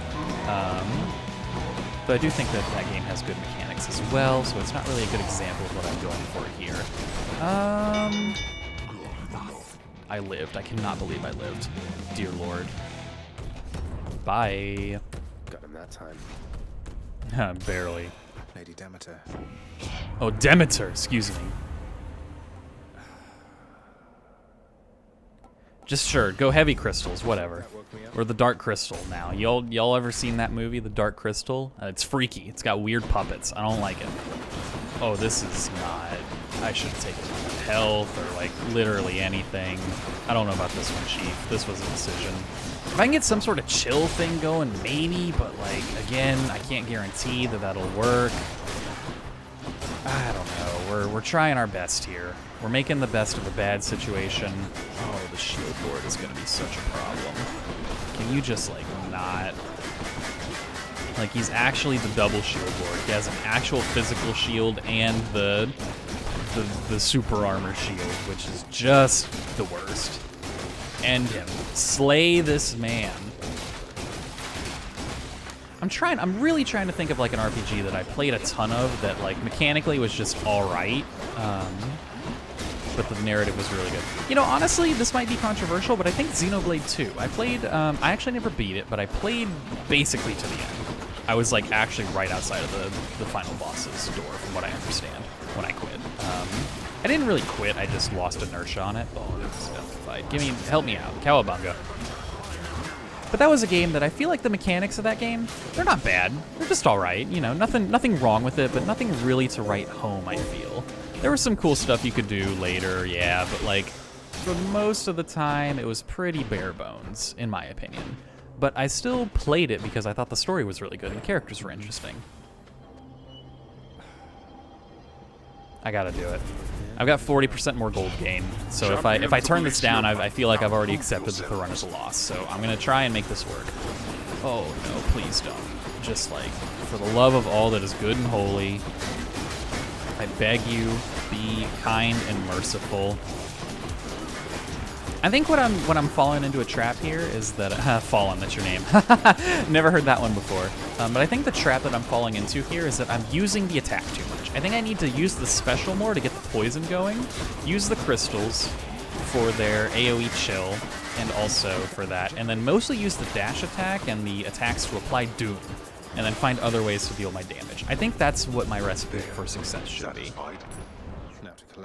But I do think that that game has good mechanics as well, so it's not really a good example of what I'm going for here. I lived. I cannot believe I lived. Dear Lord. Bye. Got him that time. Barely. Lady Demeter. Oh, Demeter, excuse me. Just sure, go heavy crystals, whatever. Or the Dark Crystal now. Y'all ever seen that movie, The Dark Crystal? It's freaky. It's got weird puppets. I don't like it. Oh, this is not... I should have taken health or, like, literally anything. I don't know about this one, Chief. This was a decision. If I can get some sort of chill thing going, maybe, but, like, again, I can't guarantee that that'll work. I don't know. We're trying our best here. We're making the best of a bad situation. Oh, the shield board is going to be such a problem. Can you just, like, not... Like, he's actually the double shield board. He has an actual physical shield and the the super armor shield, which is just the worst. End him. Slay this man. I'm really trying to think of like an RPG that I played a ton of that like mechanically was just alright. But the narrative was really good. You know, honestly, this might be controversial, but I think Xenoblade 2. I played, I actually never beat it, but I played basically to the end. I was like actually right outside of the final boss's door, from what I understand, when I quit. I didn't really quit, I just lost inertia on it. Oh, that's justified. Help me out, Cowabunga. But that was a game that I feel like the mechanics of that game, they're not bad. They're just all right, you know, nothing wrong with it, but nothing really to write home, I feel. There was some cool stuff you could do later, yeah, but like, for most of the time, it was pretty bare bones, in my opinion. But I still played it because I thought the story was really good and the characters were interesting. I gotta do it. I've got 40% more gold gain, so if I turn this down, I feel like I've already accepted that the run is a loss, so I'm gonna try and make this work. Oh no, please don't. Just like, for the love of all that is good and holy, I beg you, be kind and merciful. I think what I'm falling into a trap here is that fallen, that's your name. Never heard that one before. But I think the trap that I'm falling into here is that I'm using the attack too much. I think I need to use the special more to get the poison going. Use the crystals for their AoE chill, and also for that, and then mostly use the dash attack and the attacks to apply doom, and then find other ways to deal my damage. I think that's what my recipe for success should be.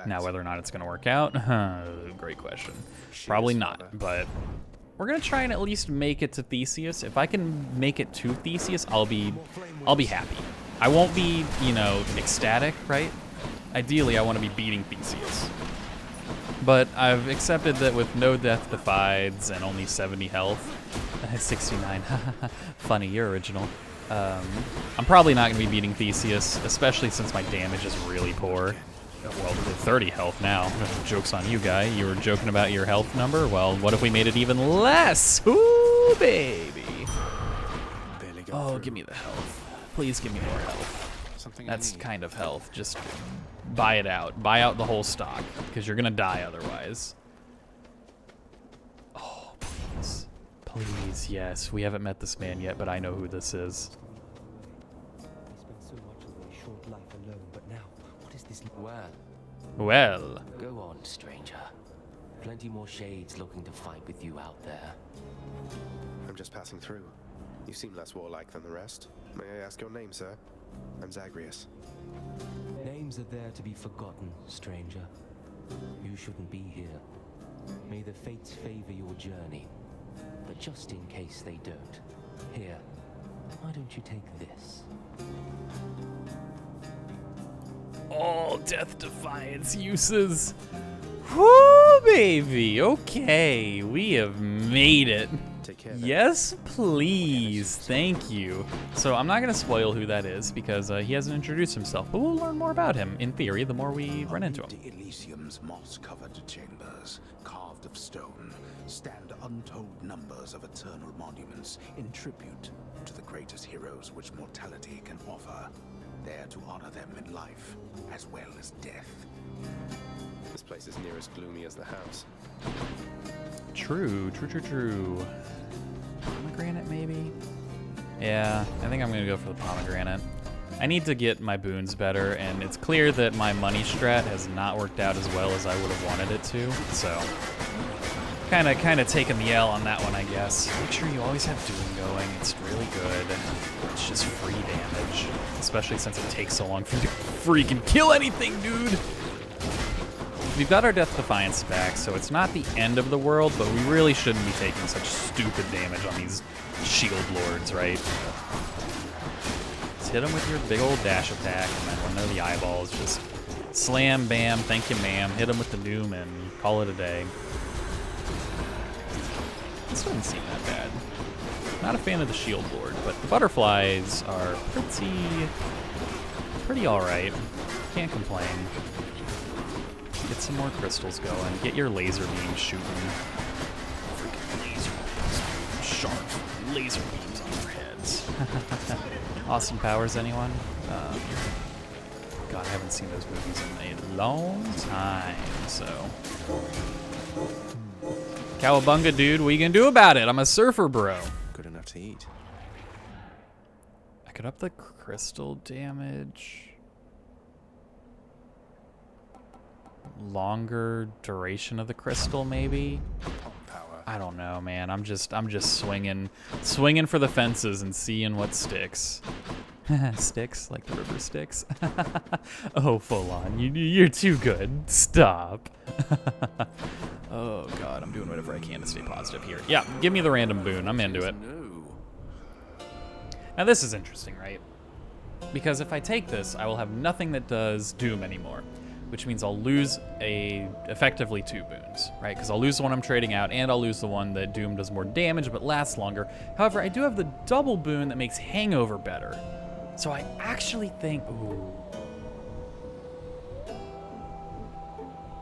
Now, whether or not it's going to work out, great question. Probably not, but we're going to try and at least make it to Theseus. If I can make it to Theseus, I'll be happy. I won't be, you know, ecstatic, right? Ideally, I want to be beating Theseus. But I've accepted that with no death defieds and only 70 health, 69, funny, you're original. I'm probably not going to be beating Theseus, especially since my damage is really poor. Well, 30 health now. Joke's on you, guy. You were joking about your health number? Well, what if we made it even less? Ooh, baby. Oh, give me the health. Please give me more health. That's kind of health. Just buy it out. Buy out the whole stock, because you're going to die otherwise. Oh, please. Please, yes. We haven't met this man yet, but I know who this is. Well. Go on, stranger. Plenty more shades looking to fight with you out there. I'm just passing through. You seem less warlike than the rest. May I ask your name, sir? I'm Zagreus. Names are there to be forgotten, stranger. You shouldn't be here. May the fates favor your journey. But just in case they don't, here, why don't you take this? All death defiance uses. Whoo, baby. Okay, we have made it. Take care. Yes, please. Thank you. So I'm not going to spoil who that is because he hasn't introduced himself, but we'll learn more about him, in theory, the more we run into him. Elysium's moss-covered chambers, carved of stone, stand untold numbers of eternal monuments in tribute to the greatest heroes which mortality can offer, there to honor them in life as well as death. This place is near as gloomy as the house. True. Pomegranate, maybe? Yeah, I think I'm going to go for the pomegranate. I need to get my boons better, and it's clear that my money strat has not worked out as well as I would have wanted it to, so kind of taking the L on that one, I guess. Make sure you always have doom going. It's really good. It's just free damage, especially since it takes so long for you to freaking kill anything, dude. We've got our Death Defiance back, so it's not the end of the world, but we really shouldn't be taking such stupid damage on these shield lords, right? Just hit them with your big old dash attack, and then when they're the eyeballs, just slam, bam, thank you, ma'am, hit them with the doom, and call it a day. This doesn't seem that bad. Not a fan of the shield lord, but the butterflies are pretty alright. Can't complain. Get some more crystals going. Get your laser beam shooting. Freaking laser beams. Sharp laser beams on their heads. Austin Powers, anyone? God, I haven't seen those movies in a long time, so. Cowabunga, dude, what are you gonna do about it? I'm a surfer bro. Good enough to eat. I could up the crystal damage. Longer duration of the crystal, maybe? I don't know, man. I'm just swinging for the fences and seeing what sticks. Sticks like the river Styx. Oh, full on. You're too good. Stop. Oh God, I'm doing whatever I can to stay positive here. Yeah, give me the random boon. I'm into it. Now this is interesting, right? Because if I take this, I will have nothing that does Doom anymore, which means I'll lose effectively 2 boons, right? Because I'll lose the one I'm trading out, and I'll lose the one that Doom does more damage but lasts longer. However, I do have the double boon that makes Hangover better. So I actually think, ooh.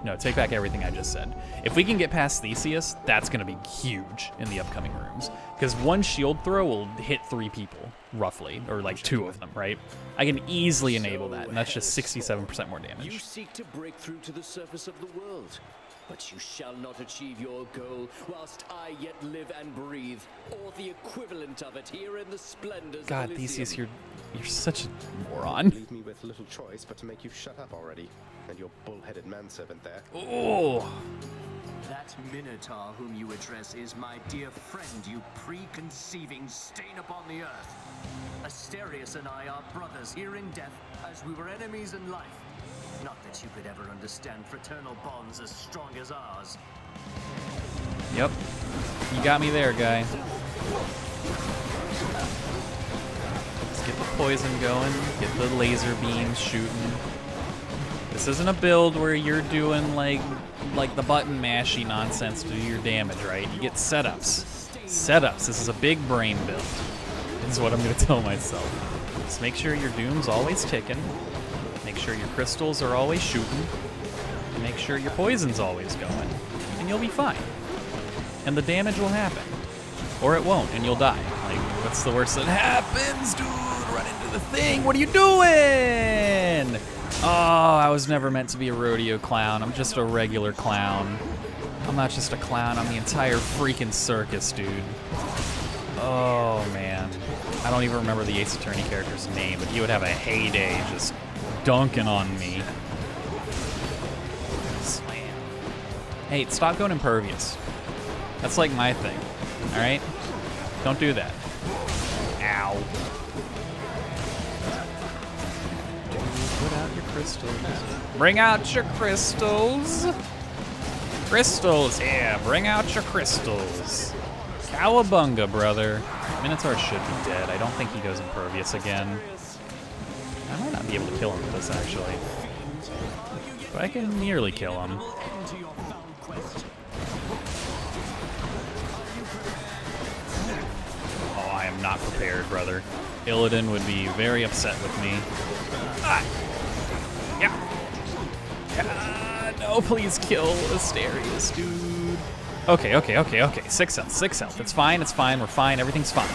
No, take back everything I just said. If we can get past Theseus, that's gonna be huge in the upcoming rooms. Because one shield throw will hit 3 people, roughly, or like 2 of them, right? I can easily enable that, and that's just 67% more damage. You seek to break through to the surface of the world, but you shall not achieve your goal whilst I yet live and breathe, or the equivalent of it here in the splendors God, of Theseus, Elysium. you're such a moron. Leave me with little choice but to make you shut up already, and your bull-headed manservant there. Oh. That Minotaur whom you address is my dear friend, you preconceiving stain upon the earth. Asterius and I are brothers here in death, as we were enemies in life. Not that you could ever understand fraternal bonds as strong as ours. Yep. You got me there, guy. Let's get the poison going, get the laser beams shooting. This isn't a build where you're doing like the button mashy nonsense to do your damage, right? You get setups. Setups. This is a big brain build. This is what I'm gonna tell myself. Just make sure your Doom's always ticking. Make sure your crystals are always shooting. And make sure your poison's always going. And you'll be fine. And the damage will happen. Or it won't, and you'll die. Like, what's the worst that happens, dude? Run into the thing. What are you doing? Oh, I was never meant to be a rodeo clown. I'm just a regular clown. I'm not just a clown. I'm the entire freaking circus, dude. Oh, man. I don't even remember the Ace Attorney character's name, but he would have a heyday just dunking on me. Slam. Hey, stop going impervious. That's like my thing, all right? Don't do that. Ow. Put out your crystals. Bring out your crystals. Crystals, yeah, bring out your crystals. Cowabunga, brother. Minotaur should be dead. I don't think he goes impervious again. I might not be able to kill him with this, actually. But I can nearly kill him. Oh, I am not prepared, brother. Illidan would be very upset with me. Ah! Yeah. No, please kill Asterius, dude. Okay. 6 health, 6 health. It's fine, we're fine, everything's fine.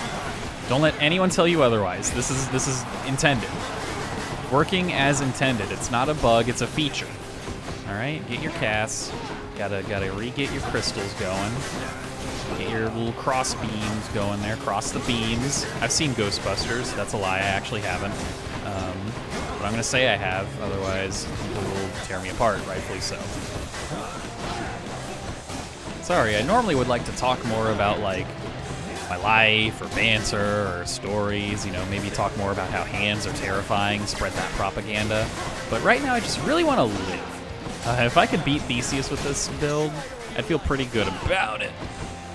Don't let anyone tell you otherwise. This is intended. Working as intended. It's not a bug, it's a feature. Alright, get your casts. Gotta re-get your crystals going. Get your little cross beams going there, cross the beams. I've seen Ghostbusters, that's a lie, I actually haven't. But I'm gonna say I have, otherwise people will tear me apart, rightfully so. Sorry, I normally would like to talk more about like my life or banter or stories, you know, maybe talk more about how hands are terrifying, spread that propaganda. But right now I just really want to live. If I could beat Theseus with this build, I'd feel pretty good about it.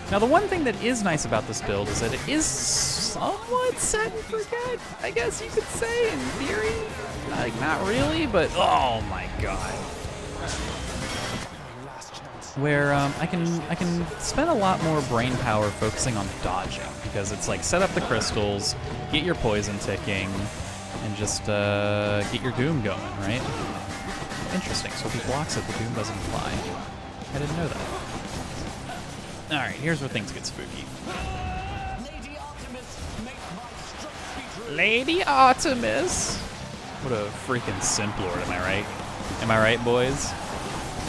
Now the one thing that is nice about this build is that it is somewhat set and forget, I guess you could say, in theory. Like, not really, but oh my god. Where I can spend a lot more brain power focusing on dodging, because it's like set up the crystals, get your poison ticking, and just get your Doom going, right? Interesting, so if he blocks it, the Doom doesn't fly. I didn't know that. Alright, here's where things get spooky. Lady Artemis! What a freaking simp lord, am I right? Am I right, boys?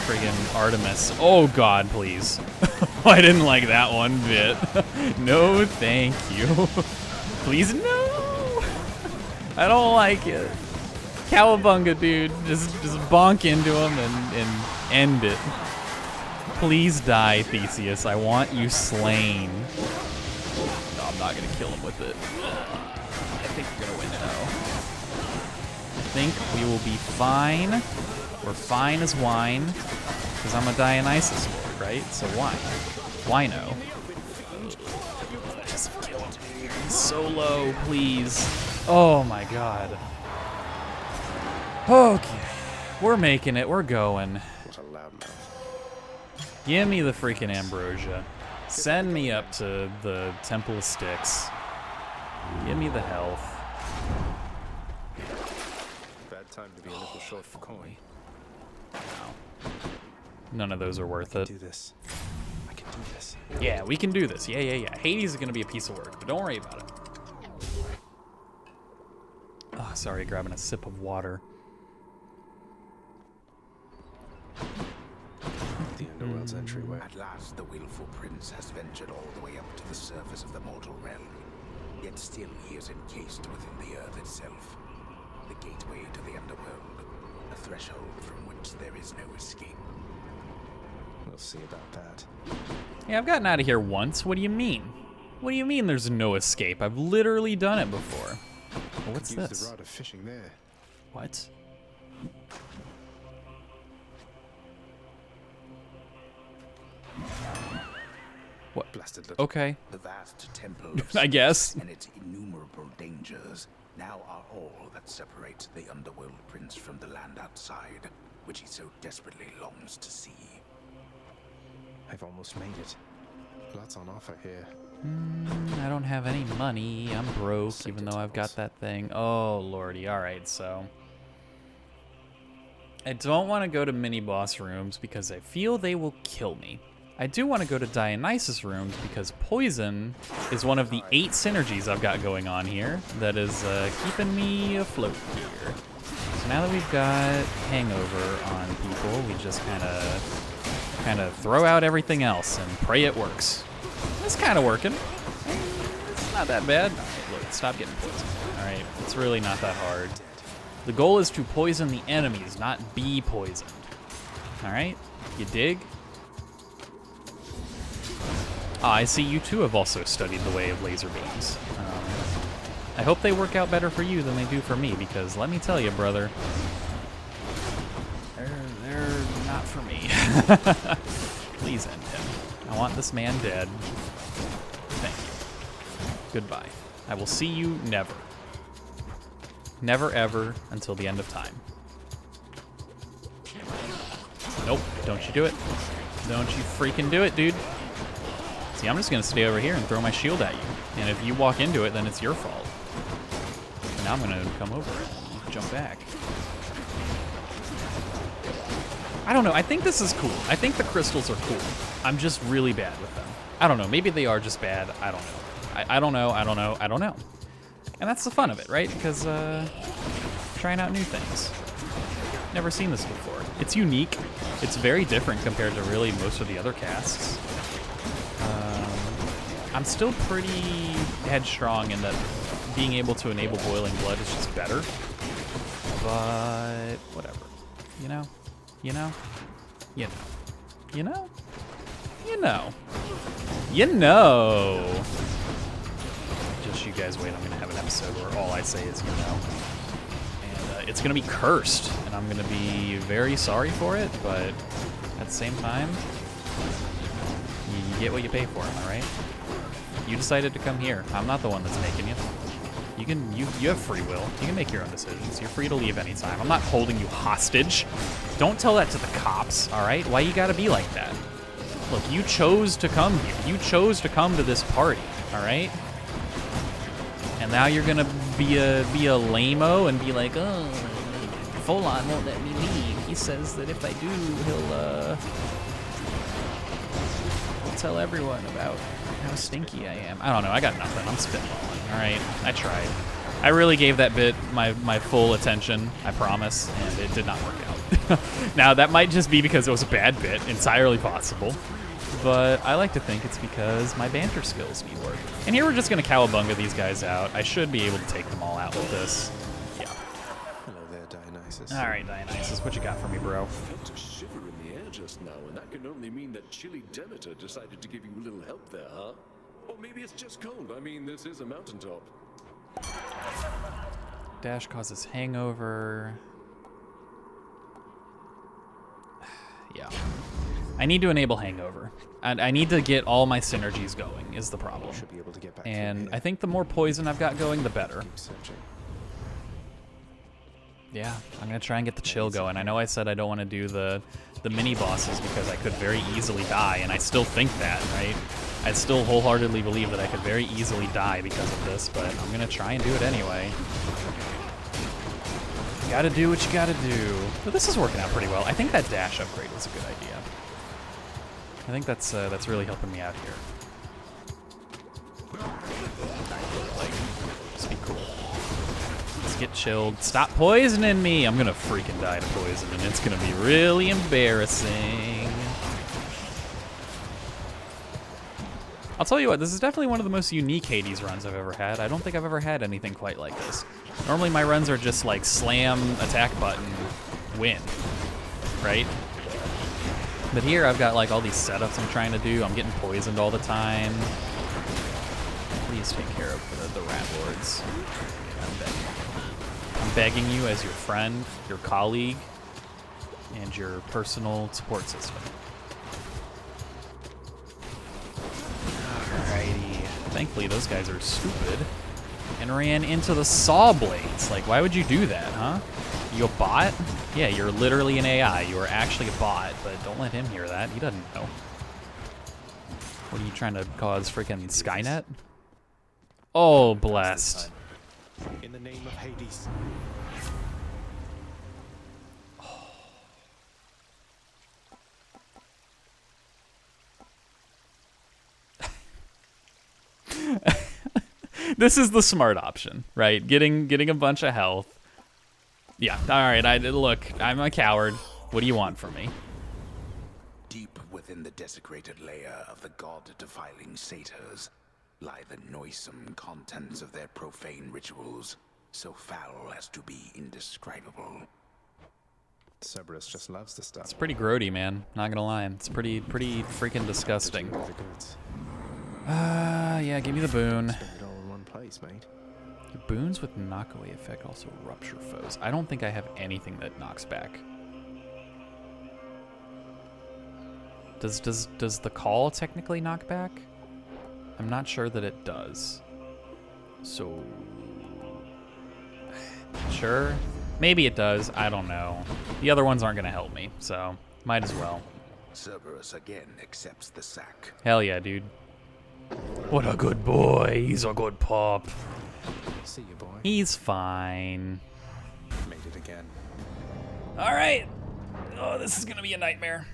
Friggin' Artemis. Oh god, please. I didn't like that one bit. No, thank you. Please, no! I don't like it. Cowabunga, dude. Just bonk into him and end it. Please die, Theseus. I want you slain. No, I'm not gonna kill him with it. I think we're gonna win though. I think we will be fine. We're fine as wine. Because I'm a Dionysus lord, right? So why? Why no? Just kill him. So low, please. Oh my god. Okay. We're making it. We're going. What a loudmouth. Give me the freaking ambrosia. Send me up to the Temple of Styx. Give me the health. Bad time to be a little short for coin. None of those are worth it. Do this. I can do this. Yeah, we can do this. Yeah. Hades is gonna be a piece of work, but don't worry about it. Oh, sorry, grabbing a sip of water. The Underworld's entryway. At last, the willful prince has ventured all the way up to the surface of the mortal realm. Yet still he is encased within the earth itself. The gateway to the underworld. A threshold from which there is no escape. We'll see about that. Yeah, I've gotten out of here once. What do you mean? What do you mean there's no escape? I've literally done it before. Well, what's Use this? the rod of fishing there. What? What? Blasted little. Okay. The vast temple I guess. and its innumerable dangers now are all that separates the underworld prince from the land outside, which he so desperately longs to see. I've almost made it. Lots on offer here. I don't have any money. I'm broke, even though I've got that thing. Oh, lordy. All right, so I don't want to go to mini-boss rooms because I feel they will kill me. I do want to go to Dionysus rooms because poison is one of the 8 synergies I've got going on here that is keeping me afloat here. So now that we've got Hangover on people, we just kind of throw out everything else and pray it works. It's kind of working. It's not that bad. All right, look, stop getting poisoned. All right, it's really not that hard. The goal is to poison the enemies, not be poisoned. All right, you dig? Ah, I see you too have also studied the way of laser beams. I hope they work out better for you than they do for me, because let me tell you, brother, they're not for me. Please end him. I want this man dead. Thank you. Goodbye. I will see you never. Never ever until the end of time. Nope, don't you do it. Don't you freaking do it, dude. See, I'm just gonna stay over here and throw my shield at you. And if you walk into it, then it's your fault. And now I'm gonna come over and jump back. I don't know, I think this is cool. I think the crystals are cool. I'm just really bad with them. I don't know, maybe they are just bad. I don't know. I don't know. And that's the fun of it, right? Because trying out new things. Never seen this before. It's unique. It's very different compared to really most of the other casts. I'm still pretty headstrong in that being able to enable boiling blood is just better. But whatever. You know? You know? You know? You know? You know? You know? Just you guys wait, I'm gonna have an episode where all I say is you know. And it's gonna be cursed, and I'm gonna be very sorry for it, but at the same time, you get what you pay for, am I right? You decided to come here. I'm not the one that's making you. You have free will. You can make your own decisions. You're free to leave anytime. I'm not holding you hostage. Don't tell that to the cops, all right? Why you gotta be like that? Look, you chose to come here. You chose to come to this party, all right? And now you're gonna be a lame-o and be like, oh, Folon won't let me leave. He says that if I do, he'll tell everyone about how stinky I am. I don't know, I got nothing. I'm spitballing, all right? I tried. I really gave that bit my full attention, I promise, and it did not work out. Now, that might just be because it was a bad bit, entirely possible, but I like to think it's because my banter skills need work. And here we're just going to cowabunga these guys out. I should be able to take them all out with this. Yeah. Hello there, Dionysus. All right, Dionysus, what you got for me, bro? I felt a shiver in the air just now, and that can only mean that chilly Demeter decided to give you a little help there, huh? Or maybe it's just cold. I mean, this is a mountaintop. Dash causes hangover. Yeah. I need to enable hangover. And I need to get all my synergies going is the problem. Should be able to get back and I think the more poison I've got going, the better. Keep searching. Yeah, I'm gonna try and get the chill going. I know I said I don't want to do the mini bosses because I could very easily die, and I still think that, right? I still wholeheartedly believe that I could very easily die because of this, but I'm gonna try and do it anyway. You gotta do what you gotta do. But this is working out pretty well. I think that dash upgrade was a good idea. I think that's really helping me out here. Just be cool. Let's get chilled. Stop poisoning me! I'm gonna freaking die to poison, and it's gonna be really embarrassing. I'll tell you what, this is definitely one of the most unique Hades runs I've ever had. I don't think I've ever had anything quite like this. Normally my runs are just like slam, attack button, win, right? But here I've got like all these setups I'm trying to do. I'm getting poisoned all the time. Please take care of the rat lords. I'm begging you as your friend, your colleague, and your personal support system. Alrighty. Thankfully, those guys are stupid and ran into the saw blades. Like, why would you do that, huh? You a bot? Yeah, you're literally an AI. You are actually a bot, but don't let him hear that. He doesn't know. What are you trying to cause, freaking Skynet? Oh, blessed. In the name of Hades. This is the smart option, right? Getting a bunch of health. Yeah, all right, look, I'm a coward. What do you want from me? Deep within the desecrated layer of the god-defiling satyrs lie the noisome contents of their profane rituals, so foul as to be indescribable. Cerberus just loves the stuff. It's pretty grody, man. Not gonna lie. It's pretty freaking disgusting. Yeah, give me the boon. Spend it all in one place, mate. Boons with knockaway effect also rupture foes. I don't think I have anything that knocks back. Does the call technically knock back? I'm not sure that it does. So sure. Maybe it does. I don't know. The other ones aren't gonna help me, so might as well. Cerberus again accepts the sack. Hell yeah, dude. What a good boy. He's a good pup. See you, boy. He's fine. Made it again. All right. Oh, this is gonna be a nightmare.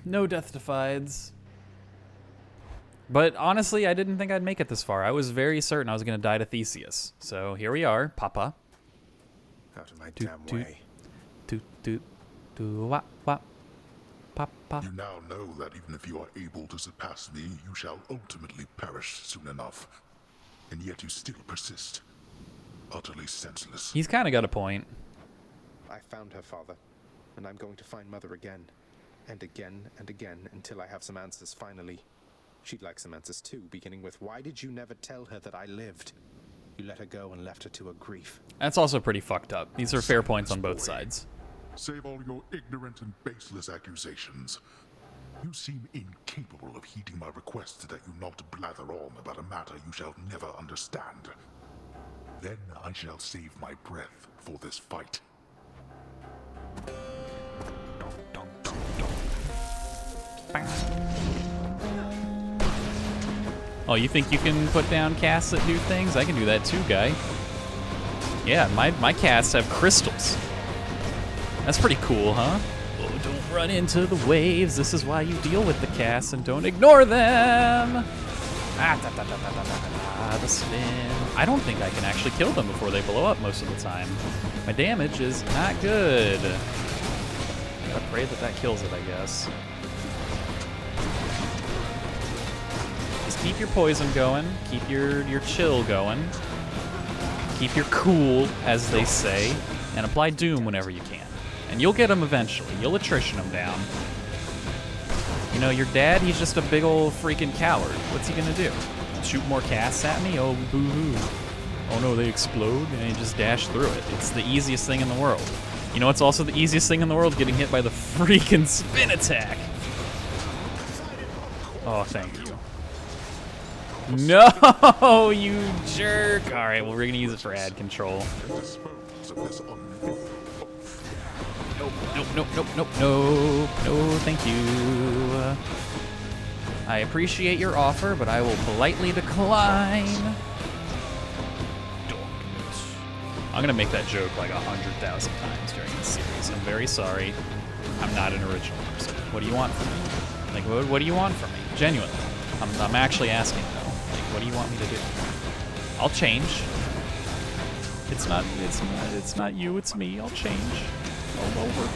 No death defieds. But honestly, I didn't think I'd make it this far. I was very certain I was gonna die to Theseus. So here we are, Papa. Out of my damn way. Wah, wah. Papa. You now know that even if you are able to surpass me, you shall ultimately perish soon enough. And yet you still persist. Utterly senseless. He's kind of got a point. I found her, father, and I'm going to find Mother again. And again and again until I have some answers finally. She'd like some answers too, beginning with, why did you never tell her that I lived? You let her go and left her to her grief. That's also pretty fucked up. These are fair points on both sides. Save all your ignorant and baseless accusations. You seem incapable of heeding my request that you not blather on about a matter you shall never understand. Then I shall save my breath for this fight. Oh, you think you can put down casts that do things? I can do that too, guy. Yeah, my casts have crystals. That's pretty cool, huh? Oh, don't run into the waves. This is why you deal with the casts and don't ignore them. The spin. I don't think I can actually kill them before they blow up most of the time. My damage is not good. Gotta pray that that kills it, I guess. Just keep your poison going. Keep your chill going. Keep your cool, as they say. And apply doom whenever you can. And you'll get them eventually. You'll attrition them down. You know, your dad, he's just a big old freaking coward. What's he gonna do? Shoot more casts at me? Oh, boo-hoo. Oh no, they explode? And he just dash through it. It's the easiest thing in the world. You know what's also the easiest thing in the world? Getting hit by the freaking spin attack. Oh, thank you. No, you jerk. All right, well, we're gonna use it for ad control. No, thank you. I appreciate your offer, but I will politely decline. I'm gonna make that joke like 100,000 times during this series. I'm very sorry. I'm not an original person. What do you want from me? Like, what do you want from me? Genuinely. I'm actually asking though. Like, what do you want me to do? I'll change. It's not you, it's me. I'll change. I'll work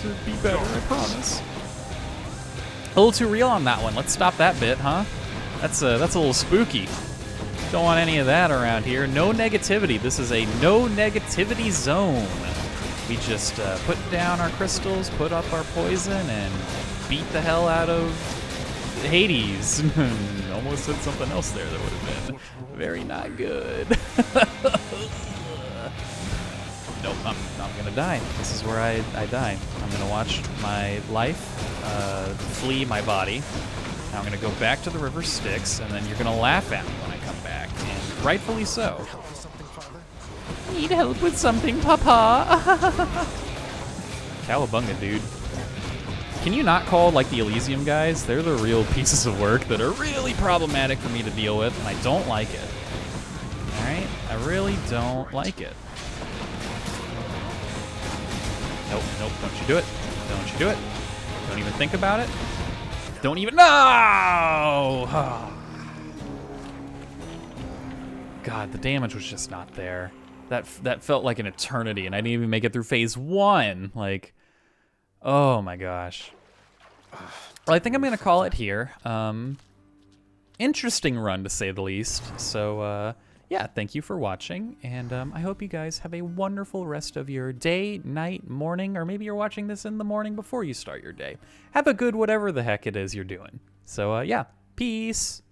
to be better, I promise. A little too real on that one. Let's stop that bit, huh? That's a little spooky. Don't want any of that around here. No negativity. This is a no negativity zone. We just put down our crystals, put up our poison, and beat the hell out of Hades. Almost said something else there that would have been very not good. Nope, I'm gonna die. This is where I die. I'm gonna watch my life flee my body. Now I'm gonna go back to the river Styx, and then you're gonna laugh at me when I come back, and rightfully so. Need help with something, Papa? Cowabunga, dude. Can you not call, like, the Elysium guys? They're the real pieces of work that are really problematic for me to deal with, and I don't like it. Alright? I really don't like it. Nope, don't you do it. Don't you do it. Don't even think about it. Don't even, no! God, the damage was just not there. That felt like an eternity, and I didn't even make it through phase 1. Like, oh my gosh. Well, I think I'm gonna call it here. Interesting run, to say the least. So, yeah, thank you for watching, and I hope you guys have a wonderful rest of your day, night, morning, or maybe you're watching this in the morning before you start your day. Have a good whatever the heck it is you're doing. So, yeah, peace.